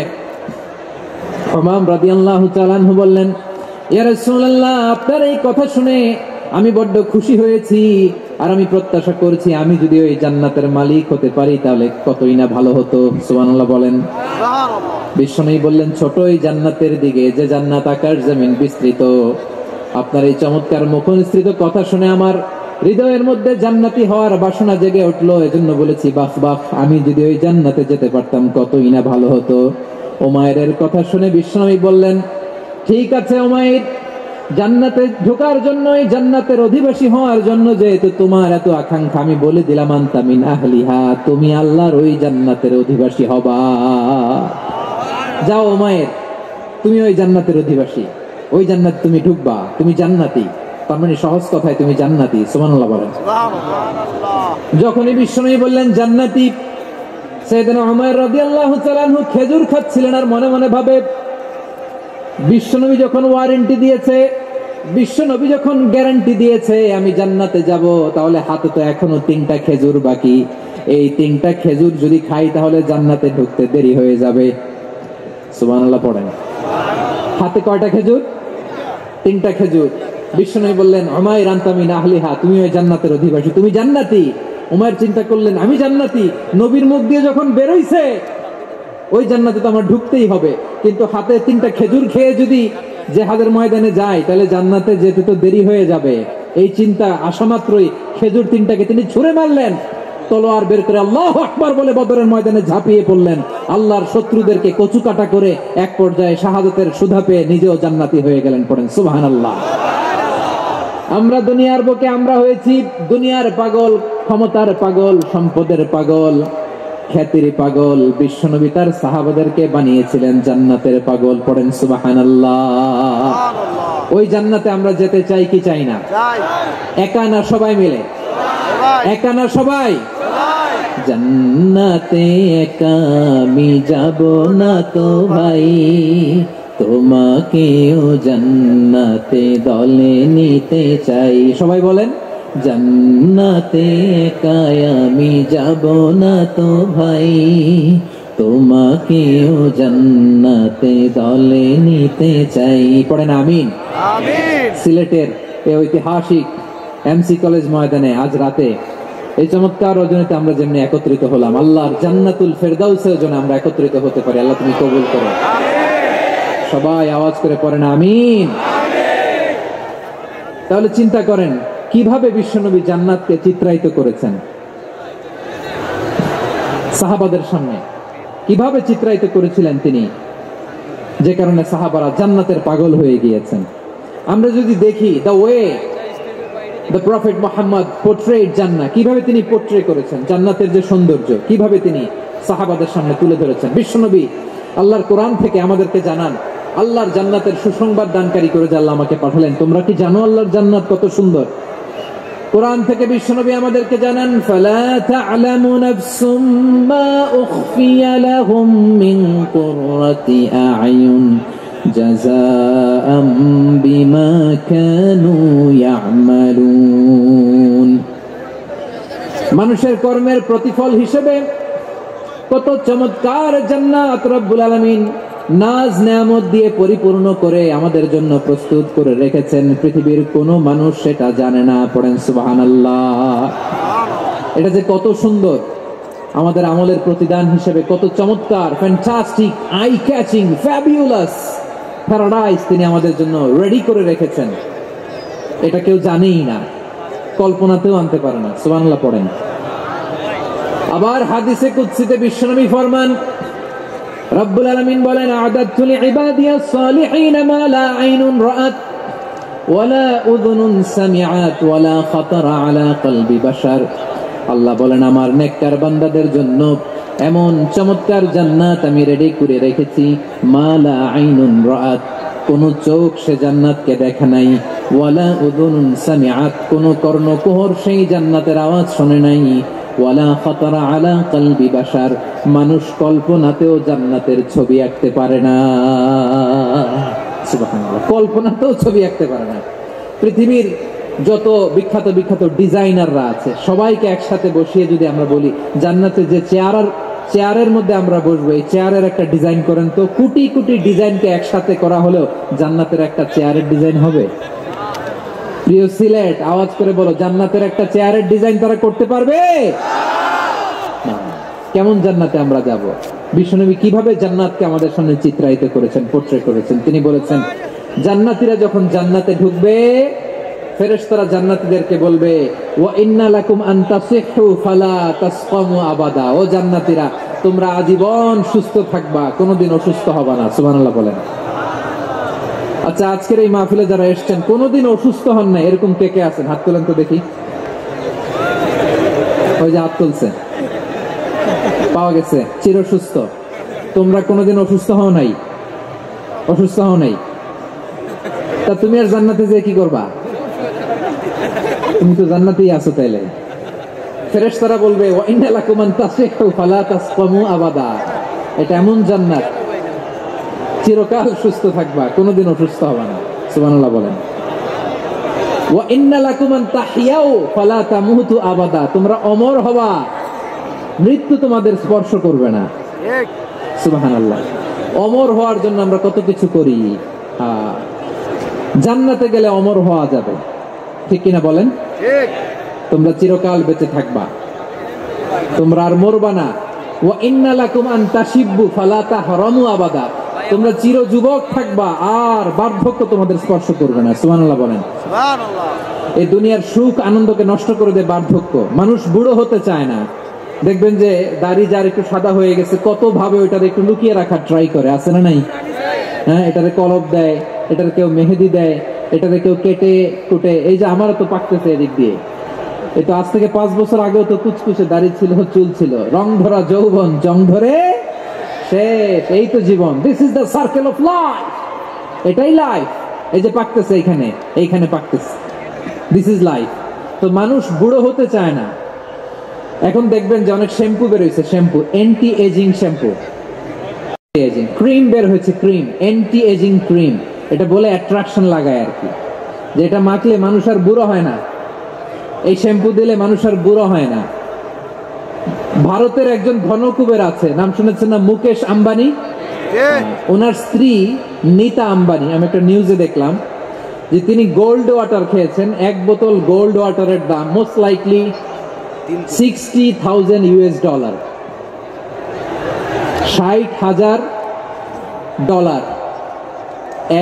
হামাম রাদিয়াল্লাহু তাআলা আনহু বললেন, ইয়া রাসূলুল্লাহ, আপনার এই কথা শুনে আমি বড্ড খুশি হয়েছি, আর আমি প্রত্যাশা করছি আমি যদি ওই জান্নাতের মালিক হতে পারি তাহলে কতই না ভালো হতো। সুবহানাল্লাহ বলেন। বিশ্বনবী বললেন ছোট এই জান্নাতের দিকে, যে জান্নাত আকাশ জমিন বিস্তৃত। আপনার এই চমৎকার মুখনিসৃত কথা শুনে আমার হৃদয়ের মধ্যে জান্নাতি হওয়ার বাসনা জেগে উঠলো, এজন্য বলেছি বাহ বাহ, আমি যদি ওই জান্নাতে যেতে পারতাম কতই না ভালো হতো। উমাইরের কথা শুনে বিশ্বনবী বললেন, ঠিক আছে উমাইর, জান্নাতে ঢোকার জন্য, জান্নাতের অধিবাসী হওয়ার জন্য যেহেতু তোমার এত আকাঙ্ক্ষা, আমি বলে দিলাম আনতা মিন আহলিহা, তুমি আল্লাহর ওই জান্নাতের অধিবাসী হবা। যাও উমাইর, তুমি ওই জান্নাতের অধিবাসী, ওই জান্নাত তুমি ঢুকবা, তুমি জান্নাতি। তার মানে সহজ কথায় তুমি জান্নাতি। সুবহানাল্লাহ বলেন। যখনই বিশ্বনবী বললেন জান্নাতি, সাইয়েদনা উমাইর রাদিয়াল্লাহু তাআলা আনহু খেজুর খাচ্ছিলেন আর মনে মনে ভাবে, বিশ্বনবী যখন ওয়ারেন্টি দিয়েছে, বিশ্বনবী যখন গ্যারান্টি দিয়েছে আমি জান্নাতে যাব, তাহলে হাতে তো এখনো 3টা খেজুর বাকি। এই 3টা খেজুর যদি খাই তাহলে জান্নাতে ঢুকতে দেরি হয়ে যাবে। সুবহানাল্লাহ পড়েন। হাতে কয়টা খেজুর? 3টা খেজুর। বিশ্বনবী বললেন, উমাইর আনতা মিন আহলিহা, তুমি ওই জান্নাতের অধিবাসী, তুমি জান্নাতি। উমাইর চিন্তা করলেন, আমি জান্নাতি, নবীর মুখ দিয়ে যখন বেরোইছে ওই জান্নাতে তো আমার ঢুকতেই হবে, কিন্তু হাতে 3টা খেজুর খেয়ে যদি জিহাদের ময়দানে যাই তাহলে জান্নাতে যেতে তো দেরি হয়ে যাবে। এই চিন্তা আসা মাত্রই খেজুর 3টাকে তিনি ছুঁড়ে মারলেন, তলোয়ার বের করে আল্লাহু আকবার বলে বদরের ময়দানে ঝাঁপিয়ে পড়লেন। আল্লাহর শত্রুদেরকে কচুকাটা করে এক পর্যায়ে শাহাদাতের সুধা পেয়ে নিজেও জান্নাতি হয়ে গেলেন। পড়েন সুবহানাল্লাহ। আমরা দুনিয়ার বুকে আমরা হয়েছি দুনিয়ার পাগল, ক্ষমতার পাগল, সম্পদের পাগল, খ্যাতির পাগল। বিশ্বনবী তার সাহাবাদেরকে বানিয়েছিলেন জান্নাতের পাগল। পড়েন সুবহানাল্লাহ। ওই জান্নাতে আমরা যেতে চাই কি চাই না? একা না সবাই মিলে? একা না সবাই? জান্নাতে একা আমি যাব না তো ভাই, তোমাকেও জান্নাতে দলে নিতে চাই। সবাই বলেন, জান্নাতে একা আমি যাব না তো ভাই, তোমাকেও জান্নাতে দলে নিতে চাই। পড়েন আমিন। আমিন। সিলেটের এই ঐতিহাসিক এমসি কলেজ ময়দানে আজ রাতে এই চমৎকার রজনীতে আমরা যেমনি একত্রিত হলাম, আল্লাহর জান্নাতুল ফেরদাউসের জন্য আমরা একত্রিত হতে পারি। আল্লাহ তুমি কবুল করো। সবাই আওয়াজ করে পড়েন আমিন। তাহলে চিন্তা করেন কিভাবে বিশ্বনবী জান্নাতকে চিত্রায়িত করেছেন সাহাবাদের সামনে, কিভাবে চিত্রায়িত করেছিলেন তিনি, যে কারণে সাহাবারা জান্নাতের পাগল হয়ে গিয়েছেন। আমরা যদি দেখি the way the prophet Muhammad portrait জান্নাত, কিভাবে তিনি পোর্ট্রে করেছেন জান্নাতের যে সৌন্দর্য, কিভাবে তিনি সাহাবাদের সামনে তুলে ধরেছেন। বিশ্বনবী আল্লাহর কোরআন থেকে আমাদেরকে জানান, আল্লাহর জান্নাতের সুসংবাদ দানকারী করে যে আল্লাহ আমাকে পাঠালেন। তোমরা কি জানো আল্লাহর জান্নাত কত সুন্দর? কোরআন থেকে বিশ্বনবী আমাদেরকে জানান, ফালা তা'লামু নাফসুম মা উখফিয়া লাহুম মিন কুররাতি আ'য়ুন জাযাআম বিমা কানু ইয়া'মালুন। মানুষের কর্মের প্রতিফল হিসেবে কত চমৎকার জান্নাত রব্বুল আলামিন নাজ নেয়ামত দিয়ে পরিপূর্ণ করে আমাদের জন্য প্রস্তুত করে রেখেছেন। পৃথিবীর কোনো মানুষ সেটা জানে না। পড়েন সুবহানাল্লাহ। এটা যে কত সুন্দর, আমাদের আমলের প্রতিদান হিসেবে কত চমৎকার, fantastic, eye catching, fabulous paradise তিনি আমাদের জন্য রেডি করে রেখেছেন। এটা কেউ জানেই না, কল্পনাতেও আনতে পারে না। সুবহানাল্লাহ পড়েন। আবার হাদিসে কুদসিতে বিশ্বনবী ফরমান, রব্বুল আলামিন বলেন, আ'দাদতু লিইবাদিয়াস সালিহিন মা লা আইনুন রাআত ওয়ালা উযুনুন সামিআত ওয়ালা খাতারা আলা কলবি বাশার। আল্লাহ বলেন, আমার নেককার বান্দাদের জন্য এমন চমৎকার জান্নাত আমি রেডি করে রেখেছি, মা লা আইনুন রাআত, কোন চোখ সে জান্নাতকে দেখে নাই, ওয়ালা উযুনুন সামিআত, কোন কর্ণকুহর সেই জান্নাতের আওয়াজ শুনে নাই, ওয়ালা খাতারা আলা কলবি বাশার, মানুষ কল্পনাতেও জান্নাতের ছবি আঁকতে পারে না। সুবহানাল্লাহ, কল্পনাতেও ছবি আঁকতে পারে না। পৃথিবীর যত বিখ্যাত বিখ্যাত ডিজাইনাররা আছে সবাইকে একসাথে বসিয়ে যদি আমরা বলি জান্নাতে যে চেয়ারের মধ্যে আমরা বসবো, এই চেয়ারের একটা ডিজাইন করেন তো, কোটি কোটি ডিজাইনকে একসাথে করা হলেও জান্নাতের একটা চেয়ারের ডিজাইন হবে? প্রিয় সিলেট, আওয়াজ করে বলো, জান্নাতের একটা চেয়ারের ডিজাইন তারা করতে পারবে না। কেমন জান্নাতে আমরা যাব? বিশ্বনবী কিভাবে জান্নাতকে আমাদের সামনে চিত্রায়িত করেছেন, পোর্ট্রে করেছেন। তিনি বলেছেন, জান্নাতীরা যখন জান্নাতে ঢুকবে, ফেরেশতারা জান্নাতীদেরকে বলবে, ওয়া ইন্না লাকুম আন তাসিহু ফালা তাসকামু আবাদা। ও জান্নাতীরা, তোমরা আজীবন সুস্থ থাকবা, কোনোদিন অসুস্থ হবা না। সুবহানাল্লাহ বলেন। আচ্ছা, আজকের এই মাহফিলে যারা এসেছেন কোনোদিন অসুস্থ হন না এরকম কে কে আছেন? হাত তোলেন তো দেখি। ওই যে হাত তুলছে, পাওয়া গেছে, চির সুস্থ। তোমরা কোনোদিন অসুস্থ হও নাই? অসুস্থ হও নাই? তা তুমি আর জান্নাতে যে কি করবা? তুমি তো জান্নাতেই আছো। তাইলে ফেরেশতারা বলবে ওয়া ইন্না লাকুম আন তাসিহু ফালা তাসকামু আবাদা, এটা এমন জান্নাত চিরকাল সুস্থ থাকবা, কোনোদিন অসুস্থ হবে না। সুবহানাল্লাহ বলেন। ওয়া ইন্না লাকুম আন তাহিয়াউ ফালা তামুতু আবাদা, তোমরা অমর হবা, মৃত্যু তোমাদের স্পর্শ করবে না। ঠিক সুবহানাল্লাহ। অমর হওয়ার জন্য আমরা কত কিছু করি। জান্নাতে গেলে অমর হওয়া যাবে, ঠিক কিনা বলেন? ঠিক। তোমরা চিরকাল বেঁচে থাকবা, তোমরা আর মরবা না। ওয়া ইন্না লাকুম আন তাশিব্বু ফালা তাহরামু আবাদা, তোমরা চির যুবক থাকবা, আর বার্ধক্য তোমাদের স্পর্শ করবে না। সুবহানাল্লাহ বলেন। সুবহানাল্লাহ। এই দুনিয়ার সুখ আনন্দকে নষ্ট করে দেয় বার্ধক্য। মানুষ বুড়ো হতে চায় না। দেখবেন যে দাড়ি যার একটু সাদা হয়ে গেছে কত ভাবে ওইটার একটু লুকিয়ে রাখার ট্রাই করে, আছে না নাই? হ্যাঁ, এটারে কলব দেয়, এটার কেউ মেহেদি দেয়, এটারে কেউ কেটে কুটে। এই যে আমারও তো পাকতেছে এদিক দিয়ে, এই তো আজ থেকে 5 বছর আগেও তো কুচকুচে দাড়ি ছিল, চুল ছিল, রং ধরা যৌবন, জং ধরে শেষ। এই তো জীবন। This is the circle of life, এটাই লাইফ। এই যে পাকতেছে এইখানে, এইখানে পাকতেছে, দিস ইজ লাইফ। তো মানুষ বুড়ো হতে চায় না। এখন দেখবেন যে অনেক শ্যাম্পু বের হয়েছে, shampoo anti ageing shampoo, cream বের হয়েছে, ক্রিম অ্যান্টি এজিং ক্রিম। এটা বলে অ্যাট্রাকশন লাগায় আর কি, যে এটা মাখলে মানুষ আর বুড়ো হয় না, এই শ্যাম্পু দিলে মানুষ আর বুড়ো হয় না। ভারতের একজন ধনকুবের আছে, নাম শুনেছেন না? মুকেশ আম্বানি। ওনার স্ত্রী নীতা আম্বানি, আমি একটা নিউজে দেখলাম যে তিনি গোল্ড ওয়াটার খেয়েছেন। 1 বোতল গোল্ড ওয়াটারের দাম মোস্ট লাইকলি $60,000 $60,000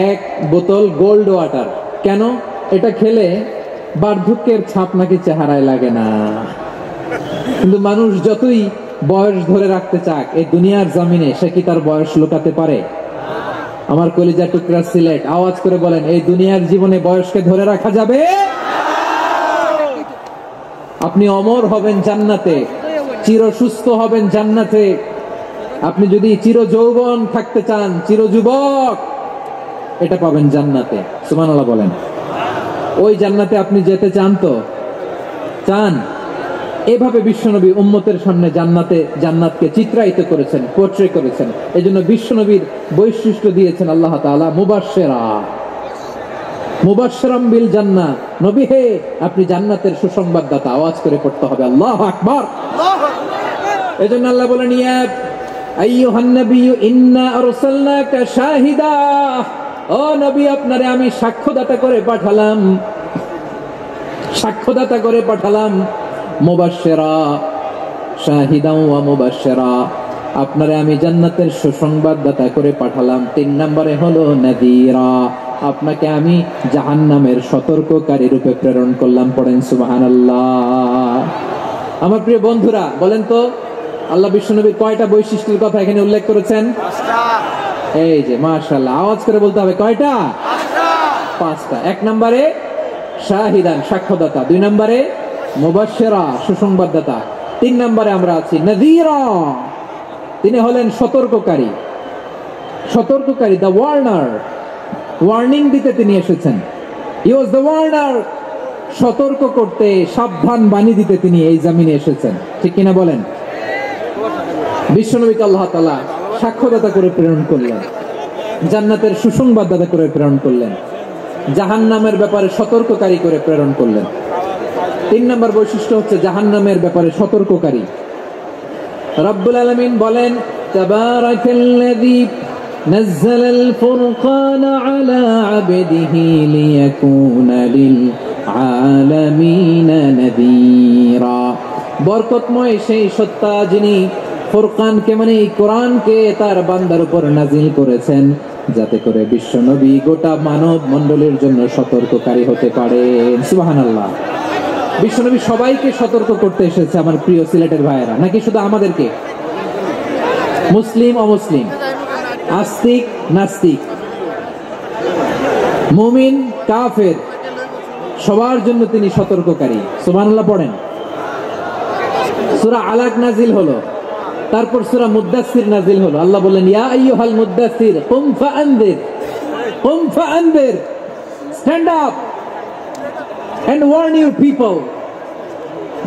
1 বোতল গোল্ড ওয়াটার। কেন? এটা খেলে বার্ধক্যের ছাপ নাকি চেহারায় লাগে না। কিন্তু মানুষ যতই বয়স ধরে রাখতে চাক এই দুনিয়ার জমিনে, সে কি তার বয়স লুকাতে পারে? আমার কলিজা টুকরা সিলেট, আওয়াজ করে বলেন, এই দুনিয়ার জীবনে বয়সকে ধরে রাখা যাবে? আপনি অমর হবেন জান্নাতে, চির সুস্থ হবেন জান্নাতে। আপনি যদি চির যৌবন থাকতে চান, চির যুবক, এটা পাবেন জান্নাতে। সুবহানাল্লাহ বলেন। ওই জান্নাতে আপনি যেতে চান তো? চান? এভাবে বিশ্বনবী উম্মতের সামনে জান্নাতকে চিত্রায়িত করেছেন, পোর্ট্রে করেছেন। এজন্য বিশ্বনবীর বৈশিষ্ট্য দিয়েছেন আল্লাহ তাআলা মুবাশশিরাম বিল জান্নাহ। নবী হে, আপনি জান্নাতের সুসংবাদদাতা। আওয়াজ করে পড়তে হবে আল্লাহু আকবার। এজন্য আল্লাহ বলেন, ইয়া আইয়ুহান নাবিয়্যু ইন্না আরসালনাকা শাহিদা, ও নবী, আপনারে আমি সাক্ষ্যদাতা করে পাঠালাম, সাক্ষ্যদাতা করে পাঠালাম। মুবাশশিরা শাহিদাও ওয়া মুবাশশিরা, আপনারে আমি জান্নাতের সুসংবাদদাতা করে পাঠালাম। 3 নম্বরে হলো নাযীরা, আপনাকে আমি জাহান্নামের সতর্ককারী রূপে প্রেরণ করলাম। পড়েন সুবহানাল্লাহ। আমার প্রিয় বন্ধুরা, বলেন তো আল্লাহ বিশ্বনবীর কয়টা বৈশিষ্ট্যের কথা এখানে উল্লেখ করেছেন? 5টা। এই যে মাশাআল্লাহ, আওয়াজ করে বলতে হবে, কয়টা? 5টা। 1 নম্বরে শাহিদান, সাক্ষ্যদাতা। 2 নম্বরে মুবাশশিরা, সুসংবাদদাতা। 3 নম্বরে আমরা আছি নাযীরা, তিনি হলেন সতর্ককারী। সতর্ককারী, দ্য ওয়ার্নার, ওয়ার্নিং দিতে তিনি এসেছেন। হি ওয়াজ দ্য ওয়ার্নার, সতর্ক করতে, সাবধান বাণী দিতে তিনি এই জমিনে এসেছেন। ঠিক কিনা বলেন? বিশ্বনবীকে আল্লাহ তাআলা সাক্ষ্যদাতা করে প্রেরণ করলেন, জান্নাতের সুসংবাদদাতা করে প্রেরণ করলেন, জাহান্নামের ব্যাপারে সতর্ককারী করে প্রেরণ করলেন। 3 নম্বর বৈশিষ্ট্য হচ্ছে জাহান্নামের ব্যাপারে সতর্ককারী। রব্বুল আলামিন বলেন, তাবারাকাল্লাযী নাযালাল ফুরকানা আলা আবদিহি লিয়াকুনা লিল আলামিনা নাযীরা। বরকতময় সেই সত্তা যিনি ফুরকানকে, মানে এই কোরআনকে তার বান্দার উপর নাজিল করেছেন, যাতে করে বিশ্বনবী গোটা মানব মণ্ডলীর জন্য সতর্ককারী হতে পারেন। সুবহানাল্লাহ। বিশ্বনবী সবাইকে সতর্ক করতে এসেছে। আমার প্রিয় সিলেটের ভাইয়েরা, নাকি শুধু আমাদেরকে? মুসলিম অমুসলিম, আস্তিক নাস্তিক, মুমিন কাফের, সবার জন্য তিনি সতর্ককারী। সুবহানাল্লাহ পড়েন। সূরা আলাক নাজিল হলো, তারপর সূরা মুদ্দাসসির নাজিল হলো। আল্লাহ বলেন, ইয়া আইয়ুহাল মুদ্দাসসির কুম ফাআনদির, stand up and warn your people.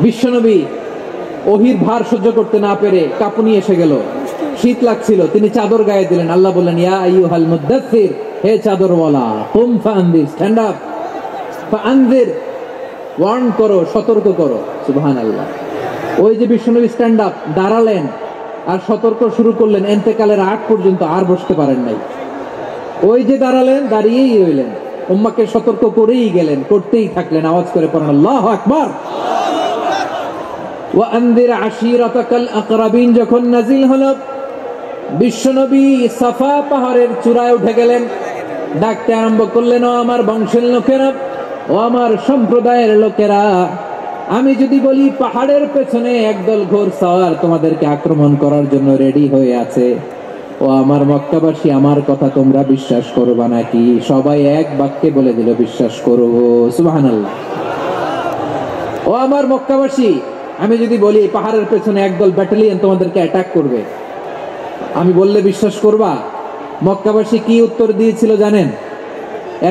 বিশ্বনবী ওহীর ভার সহ্য করতে না পেরে কাঁপুনি এসে গেল, শীত লাগছিল, তিনি চাদর গায়ে দিলেন। আল্লাহ বললেন, ইয়া আইয়ুহাল মুদ্দাসসির, হে চাদরওয়ালা, কুম ফাআনদির, স্ট্যান্ড আপ, ফাআনদির, ওয়ার্ন করো, সতর্ক করো। সুবহানাল্লাহ। ওই যে বিশ্বনবী স্ট্যান্ড আপ, দাঁড়ালেন আর সতর্ক শুরু করলেন, এন্তেকালের আগ পর্যন্ত আর বসতে পারেন নাই। ওই যে দাঁড়ালেন, দাঁড়িয়েই রইলেন, উম্মাহকে সতর্ক করেই গেলেন, করতেই থাকলেন। আওয়াজ করে পড়েন আল্লাহু আকবার। ওয়া আনদির আশীরাতাকাল আকরাবিন যখন নাজিল হলো, বিশ্বনবী সাফা পাহাড়ের চূড়ায় উঠে গেলেন, ডাকতে আরম্ভ করলেন, ও আমার বংশের লোকেরা, ও আমার সম্প্রদায়ের লোকেরা, আমি যদি বলি পাহাড়ের পেছনে একদল ঘোড়সওয়ার তোমাদেরকে আক্রমণ করার জন্য রেডি হয়ে আছে, ও আমার মক্কাবাসী, আমার কথা তোমরা বিশ্বাস করবা নাকি? সবাই এক বাক্যে বলে দিল, বিশ্বাস করব। সুবহানাল্লাহ। ও আমার মক্কাবাসী, আমি যদি বলি পাহাড়ের পেছনে একদল ব্যাটালিয়ন তোমাদেরকে অ্যাটাক করবে, আমি বললে বিশ্বাস করবা? মক্কাবাসী কি উত্তর দিয়েছিল জানেন?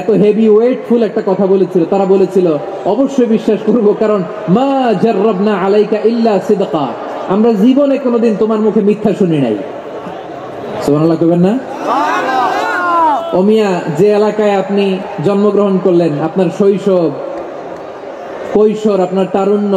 এত হেভি ওয়েটফুল একটা কথা বলেছিল। তারা বলেছিল, অবশ্যই বিশ্বাস করব, কারণ মা জাররাবনা আলাইকা ইল্লা সিদকা, আমরা জীবনে কোনোদিন তোমার মুখে মিথ্যা শুনি নাই। সুবহানাল্লাহ কইবেন না? ও মিয়া, যে এলাকায় আপনি জন্মগ্রহণ করলেন, আপনার শৈশব, কৈশোর, আপনার তারুণ্য,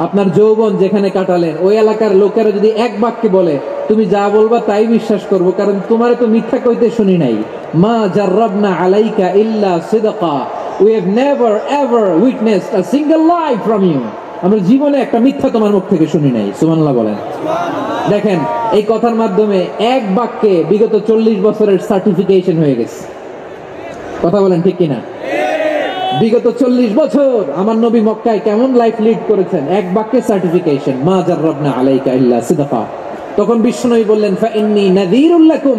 আপনার যৌবন যেখানে কাটালেন, ওই এলাকার লোকেরা যদি এক বাক্যে বলে তুমি যা বলবা তাই বিশ্বাস করব, কারণ তোমার তো মিথ্যা কইতে শুনি নাই। মা জাররাবনা আলাইকা ইল্লা সিদকা, we have never ever witnessed a single lie from you, আমরা জীবনে একটা মিথ্যা তোমার মুখ থেকে শুনি নাই। সুবহানাল্লাহ বলেন। দেখেন, এই কথার মাধ্যমে এক বাক্যে বিগত 40 বছরের সার্টিফিকেশন হয়ে গেছে। কথা বলেন ঠিক কিনা? বিগত 40 বছর আমার নবী মক্কায় কেমন লাইফ লিড করেছেন, এক বাক্যে সার্টিফিকেশন, মা জাররাবনা আলাইকা ইল্লা সিদকা। তখন বিশ্বনবী বললেন, ফাইন্নী নাযীরুল লাকুম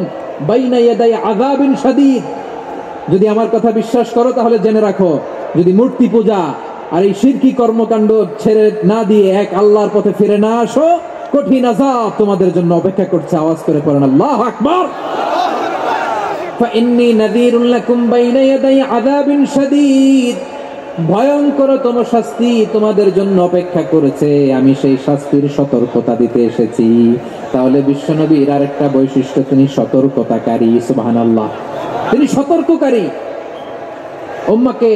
বাইনা ইয়াদাই আযাবিন শাদীদ, যদি আমার কথা বিশ্বাস করো তাহলে জেনে রাখো, যদি মূর্তি পূজা আর এই শিরকি কর্মকাণ্ড ছেড়ে না দিয়ে এক আল্লাহর পথে ফিরে না আসো, কঠিন আযাব তোমাদের জন্য অপেক্ষা করছে। আওয়াজ করে পড়েন আল্লাহু আকবার। ফাইন্নী নাযীরুল লাকুম বাইনা ইয়াদাই আযাবিন শাদীদ, ভয়ঙ্করতম শাস্তি তোমাদের জন্য অপেক্ষা করেছে, আমি সেই শাস্তির সতর্কতা দিতে এসেছি। তাহলে বিশ্বনবীর আরেকটা বৈশিষ্ট্য, তিনি সতর্কতাকারী। সুবহানাল্লাহ, তিনি সতর্ককারী। উম্মাহকে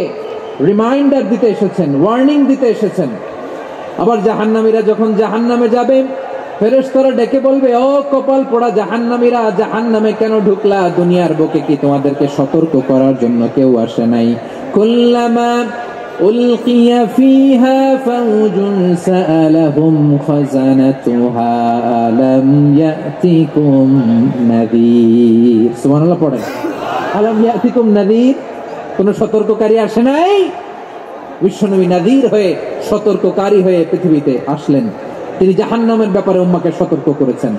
রিমাইন্ডার দিতে এসেছেন, ওয়ার্নিং দিতে এসেছেন। আবার জাহান্নামীরা যখন জাহান্নামে যাবে, ফেরেশতারা ডেকে বলবে, ও কপাল পোড়া জাহান্নামীরা, জাহান্নামে কেন ঢুকলা? দুনিয়ার বুকে কি তোমাদেরকে সতর্ক করার জন্য কেউ আসে নাই? কুল্লামা উলকিয়া ফিহা ফাউজুন সাআলাহুম খাযানাতুহা আলাম ইয়াতিকুম নাযীর। সুবহানাল্লাহ পড়েন। আলাম ইয়াতিকুম নাযীর, কোন সতর্ককারী আসে নাই? বিশ্বনবী নাযীর হয়ে, সতর্ককারী হয়ে পৃথিবীতে আসলেন। তিনি জাহান্নামের ব্যাপারে উম্মাহকে সতর্ক করেছেন।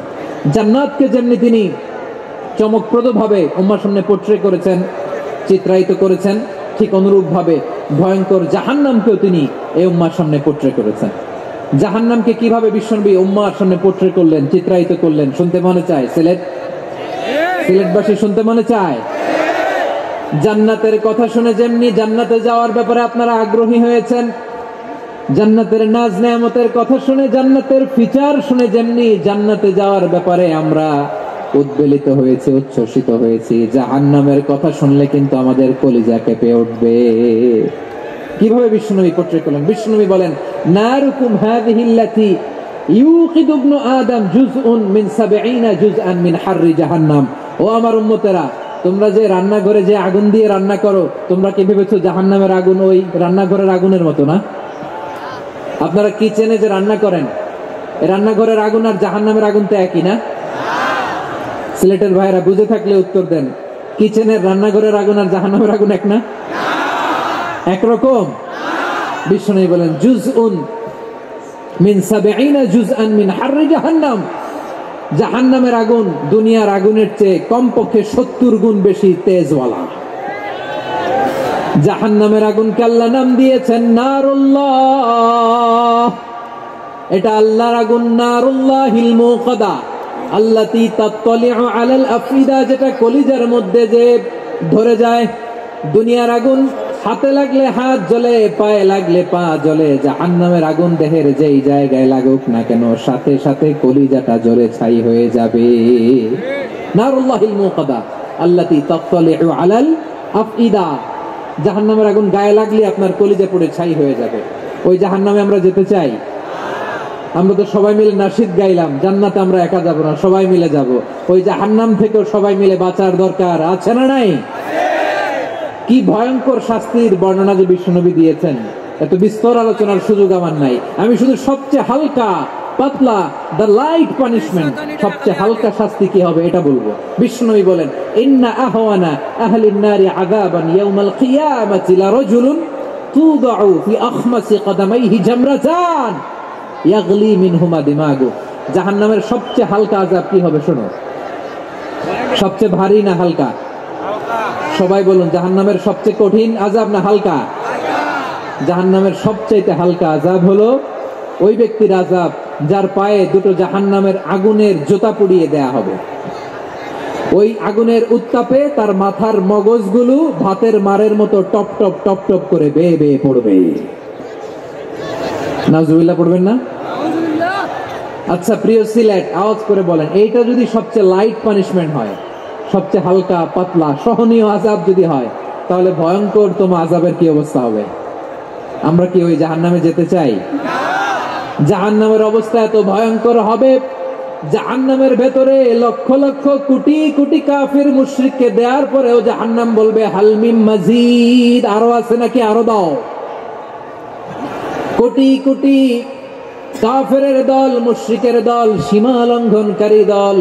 জান্নাতকে যেমনি তিনি চমকপ্রদভাবে উম্মাহর সামনে পোট্রে করেছেন, চিত্রায়িত করেছেন, ঠিক অনুরূপ ভাবে ভয়ঙ্কর জাহান্নামকেও তিনি এই উম্মাহর সামনে পোট্রে করেছেন। জাহান্নামকে কিভাবে বিশ্বনবী উম্মাহর সামনে পোট্রে করলেন, চিত্রায়িত করলেন, শুনতে মনে চায়? সিলেটবাসী শুনতে মনে চায়? জান্নাতের কথা শুনে যেমনি জান্নাতে যাওয়ার ব্যাপারে আপনারা আগ্রহী হয়েছেন, জান্নাতের নাজ নেয়ামতের কথা শুনে, জান্নাতের ফিচার শুনে যেমনি জান্নাতে যাওয়ার ব্যাপারে আমরা উদ্বেলিত হয়েছি, উচ্ছ্বসিত হয়েছি, জাহান্নামের কথা শুনলে কিন্তু আমাদের কলিজা কেঁপে উঠবে। কিভাবে বিশ্বনবী পোট্রেট করলেন? বিশ্বনবী বলেন, নারুকুম হাযিহিল্লাতী ইউকিদু ইবনু আদম জুজউন মিন ৭০ জুজআন মিন হাররি জাহান্নাম। ও আমার উম্মতেরা, তোমরা যে রান্নাঘরে যে আগুন দিয়ে রান্না করো, তোমরা কি ভেবেছো জাহান্নামের আগুন ওই রান্নাঘরের আগুনের মতো না? আপনারা কিচেনে যে রান্না করেন, রান্নাঘরের আগুন আর জাহান্নামের আগুন তো একই না? সিলেটের ভাইরা বুঝে থাকলে উত্তর দেন, কিচেনের রান্নাঘরের আগুন আর জাহান্নামের আগুন এক না? একরকম? বিশ্বনবী বলেন, জুজউন মিন ৭০ জুজআন মিন হাররি জাহান্নাম, জাহান্নামের আগুন দুনিয়ার আগুনের চেয়ে কমপক্ষে 70 গুণ বেশি তেজওয়ালা। জাহান্নামের আগুনকে আল্লাহ নাম দিয়েছেন নারুল্লাহ। এটা আল্লাহর আগুন, নারুল্লাহিল মুকাদা আল্লাতী তাত্তালিউ আলাল আফিদা, যেটা কলিজার মধ্যে যে ধরে যায়। দুনিয়ার আগুন হাতে লাগলে হাত জ্বলে, পায়ে লাগলে পা জ্বলে। জাহান্নামের আগুন দেহের যেই জায়গায় লাগুক না কেন সাথে সাথে কলিজাটা জ্বলে ছাই হয়ে যাবে। নারুল্লাহিল মুকাদা আল্লাতী তাত্তালিউ আলাল আফিদা, জাহান্নামের আগুন গায়ে লাগলে আপনার কলিজা পুড়ে ছাই হয়ে যাবে। ওই জাহান্নামে আমরা যেতে চাই? আমরা তো সবাই মিলে নাশিদ গাইলাম, জান্নাতে আমরা একা যাব না, সবাই মিলে যাব। ওই জাহান্নাম থেকেও সবাই মিলে বাঁচার দরকার আছে না নাই? কি ভয়ঙ্কর শাস্তির বর্ণনা যে বিশ্বনবী দিয়েছেন, এত বিস্তর আলোচনার সুযোগ আমার নাই। আমি শুধু সবচেয়ে হালকা পাতলা, দ্য লাইট পানিশমেন্ট, সবচেয়ে হালকা শাস্তি কি হবে এটা বলবো। বিশ্বনবী বলেন, ইন্না আহওয়ানা আহলিন নারি আযাবান ইয়াউমাল কিয়ামাতি লারাজুলুন তুদাউ ফি আখমাসি কদামাইহি জামরাতান ইয়াগলি মিনহুমা দিমাগু। জাহান্নামের সবচেয়ে হালকা আযাব কি হবে শোনো। সবচেয়ে ভারী না হালকা? সবাই বলুন, জাহান্নামের সবচেয়ে কঠিন আযাব না হালকা? জাহান্নামের সবচেয়ে হালকা আযাব হলো ওই ব্যক্তির আযাব যার পায়ে দুটো জাহান্নামের আগুনের জুতা পুড়িয়ে দেয়া হবে। ওই আগুনের উত্তাপে তার মাথার মগজগুলো ভাতের মারের মতো টপ টপ টপ টপ করে বেয়ে বেয়ে পড়বে। নাউজুবিল্লাহ পড়বেন না? আচ্ছা প্রিয় সিলেট, আওয়াজ করে বলেন, এইটা যদি সবচেয়ে লাইট পানিশমেন্ট হয়, সবচেয়ে হালকা পাতলা সহনীয় আযাব যদি হয়, তাহলে ভয়ঙ্কর তোমার আযাবের কি অবস্থা হবে? আমরা কি ওই জাহান্নামে যেতে চাই? জাহান্নামের অবস্থা এত ভয়ঙ্কর হবে, জাহান্নামের ভেতরে লক্ষ লক্ষ কোটি কোটি কাফির মুশরিককে দেওয়ার পরেও জাহান্নাম বলবে হাল মিন মাজিদ, আরো আছে নাকি, আরো দাও। কোটি কোটি কাফেরের দল, মুশরিকের দল, সীমা লঙ্ঘনকারী দল,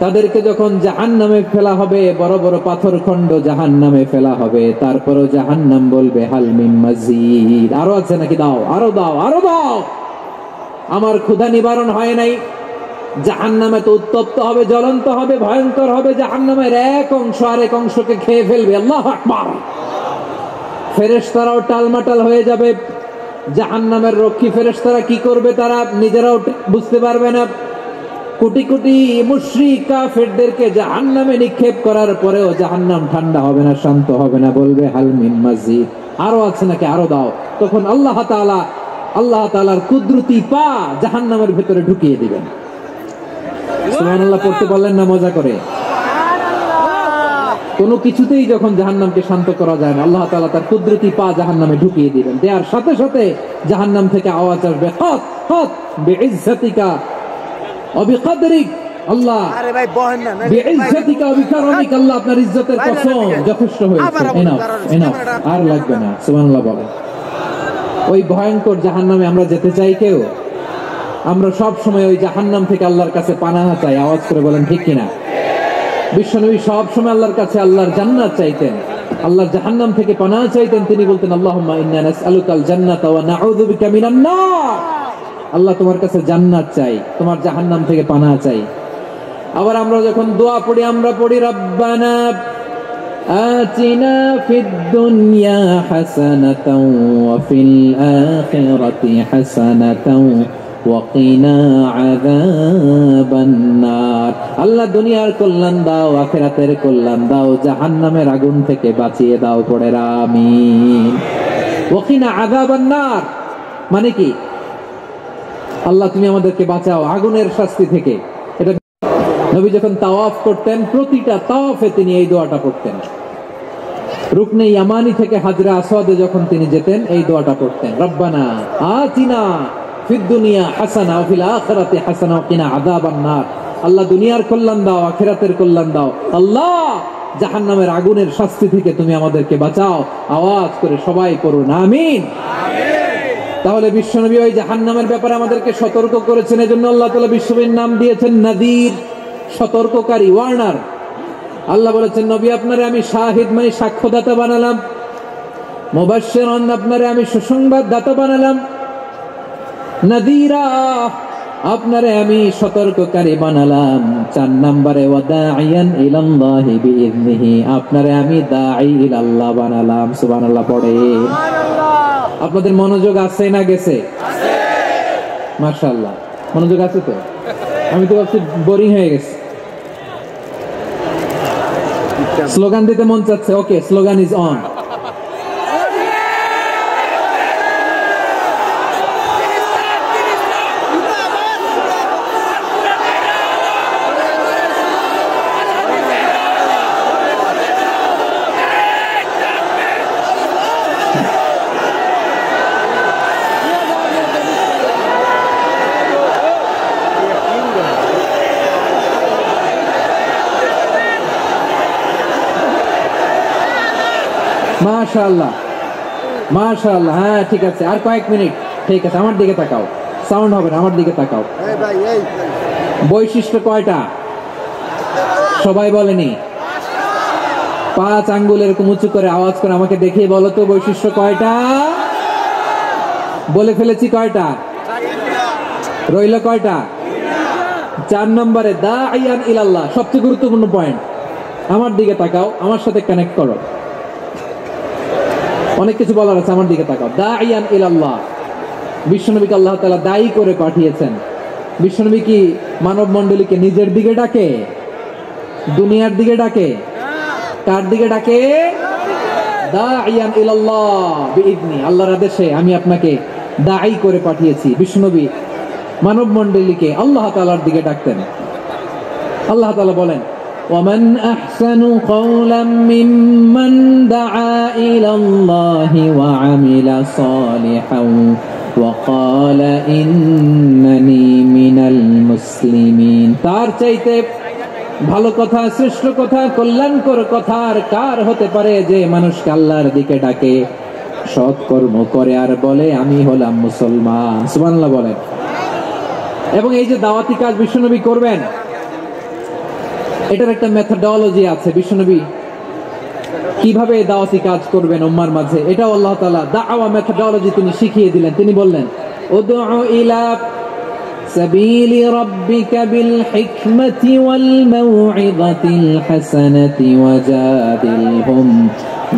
তাদেরকে যখন জাহান্নামে ফেলা হবে, বড় বড় পাথর খণ্ড জাহান্নামে ফেলা হবে, তারপরও জাহান্নাম বলবে হাল মিন মাজিদ, আরো আছে নাকি, দাও, আরো দাও, আরো দাও। আমার ক্ষুধা নিবারণ হয় নাই। জাহান্নামে তো উত্তপ্ত হবে, জ্বলন্ত হবে, ভয়ঙ্কর হবে। জাহান্নামের এক অংশ আরেক অংশকে খেয়ে ফেলবে। আল্লাহু আকবার। ফেরেশতারাও টালমাটাল হয়ে যাবে। জাহান্নামের রক্ষী ফেরেশতারা কি করবে তারা নিজেরাও বুঝতে পারবে না। কোটি কোটি মুশরিক কাফেরদেরকে জাহান্নামে নিক্ষেপ করার পরেও জাহান্নাম ঠান্ডা হবে না, শান্ত হবে না, বলবে হাল মিন মাজিদ, আরো আছে নাকি, আরো দাও। তখন আল্লাহ তাআলার কুদরতি পা জাহান্নামের ভেতরে ঢুকিয়ে দিবেন। সুবহানাল্লাহ পড়তে পারলেন না মজা করে? কোনো কিছুতেই যখন জাহান্নামকে শান্ত করা যায় না, আল্লাহ তাআলা তার কুদরতি পা জাহান্নামে ঢুকিয়ে দিবেন। দেওয়ার সাথে সাথে জাহান্নাম থেকে আওয়াজ আসবে, হাত হাত বিইজ্জাতিকা ওয়া বিকদরিক, আল্লাহ বিইজ্জাতিকা ওয়া বিকারমিক, আল্লাহ আপনার ইজ্জতের কসম, যথেষ্ট হয়েছে, এনাফ এনাফ, আর লাগবে না। সুবহানাল্লাহ বলেন। ওই ভয়ঙ্কর জাহান্নামে আমরা যেতে চাই কেউ? আমরা সব সময় ওই জাহান্নাম থেকে আল্লাহর কাছে পানাহ চাই। আওয়াজ করে বলেন ঠিক কিনা? বিশ্বনবী সব সময় আল্লাহর কাছে আল্লাহর জান্নাত চাইতেন, আল্লাহর জাহান্নাম থেকে পানাহ চাইতেন। তিনি বলতেন আল্লাহুম্মা ইন্না নাসআলুকাল জান্নাতা ওয়া নাউযু বিকা মিনান নার। আল্লাহ তোমার কাছে জান্নাত চাই, তোমার জাহান্নাম থেকে পানাহ চাই। আবার আমরা যখন দোয়া পড়ি, আমরা পড়ি রব্বানা আতিনা ফিদ দুনিয়া হাসানাতাও ওয়া ফিল আখিরাতি হাসানাতাও ওয়া কিনা আযাবান নার। আল্লাহ দুনিয়ার কল্যাণ দাও, আখিরাতের কল্যাণ দাও, জাহান্নামের আগুন থেকে বাঁচিয়ে দাও, পড়ে আমিন। ওয়া কিনা আযাবান নার মানে কি? আল্লাহ তুমি আমাদেরকে বাঁচাও আগুনের শাস্তি থেকে। এটা নবী যখন তাওয়াফ করতেন, প্রতিটা তাওয়াফে তিনি এই দোয়াটা পড়তেন। রুকনে ইয়ামানি থেকে হাজরে আসওয়াদে যখন তিনি যেতেন, এই দোয়াটা পড়তেন, রব্বানা আতিনা ফিদ দুনিয়া হাসানা ওয়া ফিল আখিরাতি হাসানা ওয়া কিনা আযাবান নার। আল্লাহ দুনিয়ার কল্যাণ দাও, আখিরাতের কল্যাণ দাও। আল্লাহ জাহান্নামের আগুনের শাস্তি থেকে তুমি আমাদেরকে বাঁচাও। আওয়াজ করে সবাই পড়ুন আমিন। তাহলে বিশ্বনবী ওই জাহান্নামের ব্যাপারে আমাদেরকে সতর্ক করেছেন। এজন্য আল্লাহ তাআলা বিশ্বনবীর নাম দিয়েছেন নাযীর, সতর্ককারী, ওয়ার্নার। আল্লাহ বলেছেন নবী আপনারে আমি শাহিদ মানে সাক্ষ্যদাতা বানালাম, মুবাশশিরান আপনারে আমি সুসংবাদ দাতা বানালাম, নাযীরা আপনারে আমি সতর্ককারী বানালাম। 4 নম্বরে ওয়াদাইয়ান ইলাল্লাহি বিইذনিহি, আপনারে আমি দাঈ ইলাল্লাহ বানালাম। সুবহানাল্লাহ পড়ে। আপনাদের মনোযোগ আছে না গেছে? আছে। মাশাআল্লাহ, মনোযোগ আছে তো? আমি তো ভাবছি বোরিং হয়ে গেছে। স্লোগান দিতে মন চাচ্ছে। ওকে, স্লোগান ইজ অন। মাশাআল্লাহ, মাশাআল্লাহ। হ্যাঁ, ঠিক আছে, আর কয়েক মিনিট। ঠিক আছে, আমার দিকে তাকাও, সাউন্ড হবে না, আমার দিকে তাকাও। বৈশিষ্ট্য কয়টা সবাই বলেনি? 5 আঙ্গুল এরকম উঁচু করে আওয়াজ করে আমাকে দেখিয়ে বলো তো বৈশিষ্ট্য কয়টা? বলে ফেলেছি কয়টা? রইল কয়টা? 4 নম্বরে দাঈয়ান ইলাল্লাহ, সবচেয়ে গুরুত্বপূর্ণ পয়েন্ট। আমার দিকে তাকাও, আমার সাথে কানেক্ট করো। অনেক কিছু বলার আছে, আমার দিকে তাকাও। দাঈয়ান ইলাল্লাহ, বিশ্বনবীকে আল্লাহ তাআলা দায়ী করে পাঠিয়েছেন। বিশ্বনবী কি মানব মণ্ডলীকে নিজের দিকে ডাকে? দুনিয়ার দিকে ডাকে? কার দিকে ডাকে? দাঈয়ান ইলাল্লাহ বিইذনি, আল্লাহর আদেশে আমি আপনাকে দায়ী করে পাঠিয়েছি। বিশ্বনবী মানব মণ্ডলীকে আল্লাহ তাআলার দিকে ডাকতেন। আল্লাহ তাআলা বলেন, ومن أحسن قولا ممن دعا إلى الله وعمل صالحا وقال إنني من المسلمين। তার চাইতে ভালো কথা, শ্রেষ্ঠ কথা, কল্যাণকর কথা আর কার হতে পারে যে মানুষকে আল্লাহর দিকে ডাকে, সৎ কর্ম করে আর বলে আমি হলাম মুসলমান। সুবহানাল্লাহ বলেন। এবং এই যে দাওয়াতি কাজ বিশ্বনবী করবেন, এটার একটা মেথডোলজি আছে। বিশ্বনবী কিভাবে দাওয়াতি কাজ করবেন উম্মার মাঝে, এটাও আল্লাহ তাআলা দাওয়া মেথডোলজি তিনি শিখিয়ে দিলেন। তিনি বললেন, উদউ ইলা সাবিলি রাব্বিকা বিল হিকমাতি ওয়াল মাউইযাতিল হাসানাতি ওয়াজাদিলহুম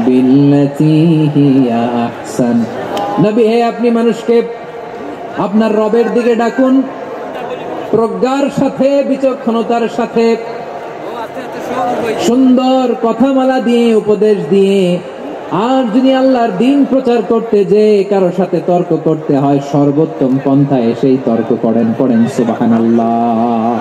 বিল্লাতী হিয়া আহসান। নবী হে, আপনি মানুষকে আপনার রবের দিকে ডাকুন প্রজ্ঞার সাথে, বিচক্ষণতার সাথে, সুন্দর কথামালা দিয়ে, উপদেশ দিয়ে। আর যদি আল্লাহর দ্বীন প্রচার করতে যে কারো সাথে তর্ক করতে হয়, সর্বোত্তম পন্থায় সেই তর্ক করেন। পড়েন সুবহানাল্লাহ।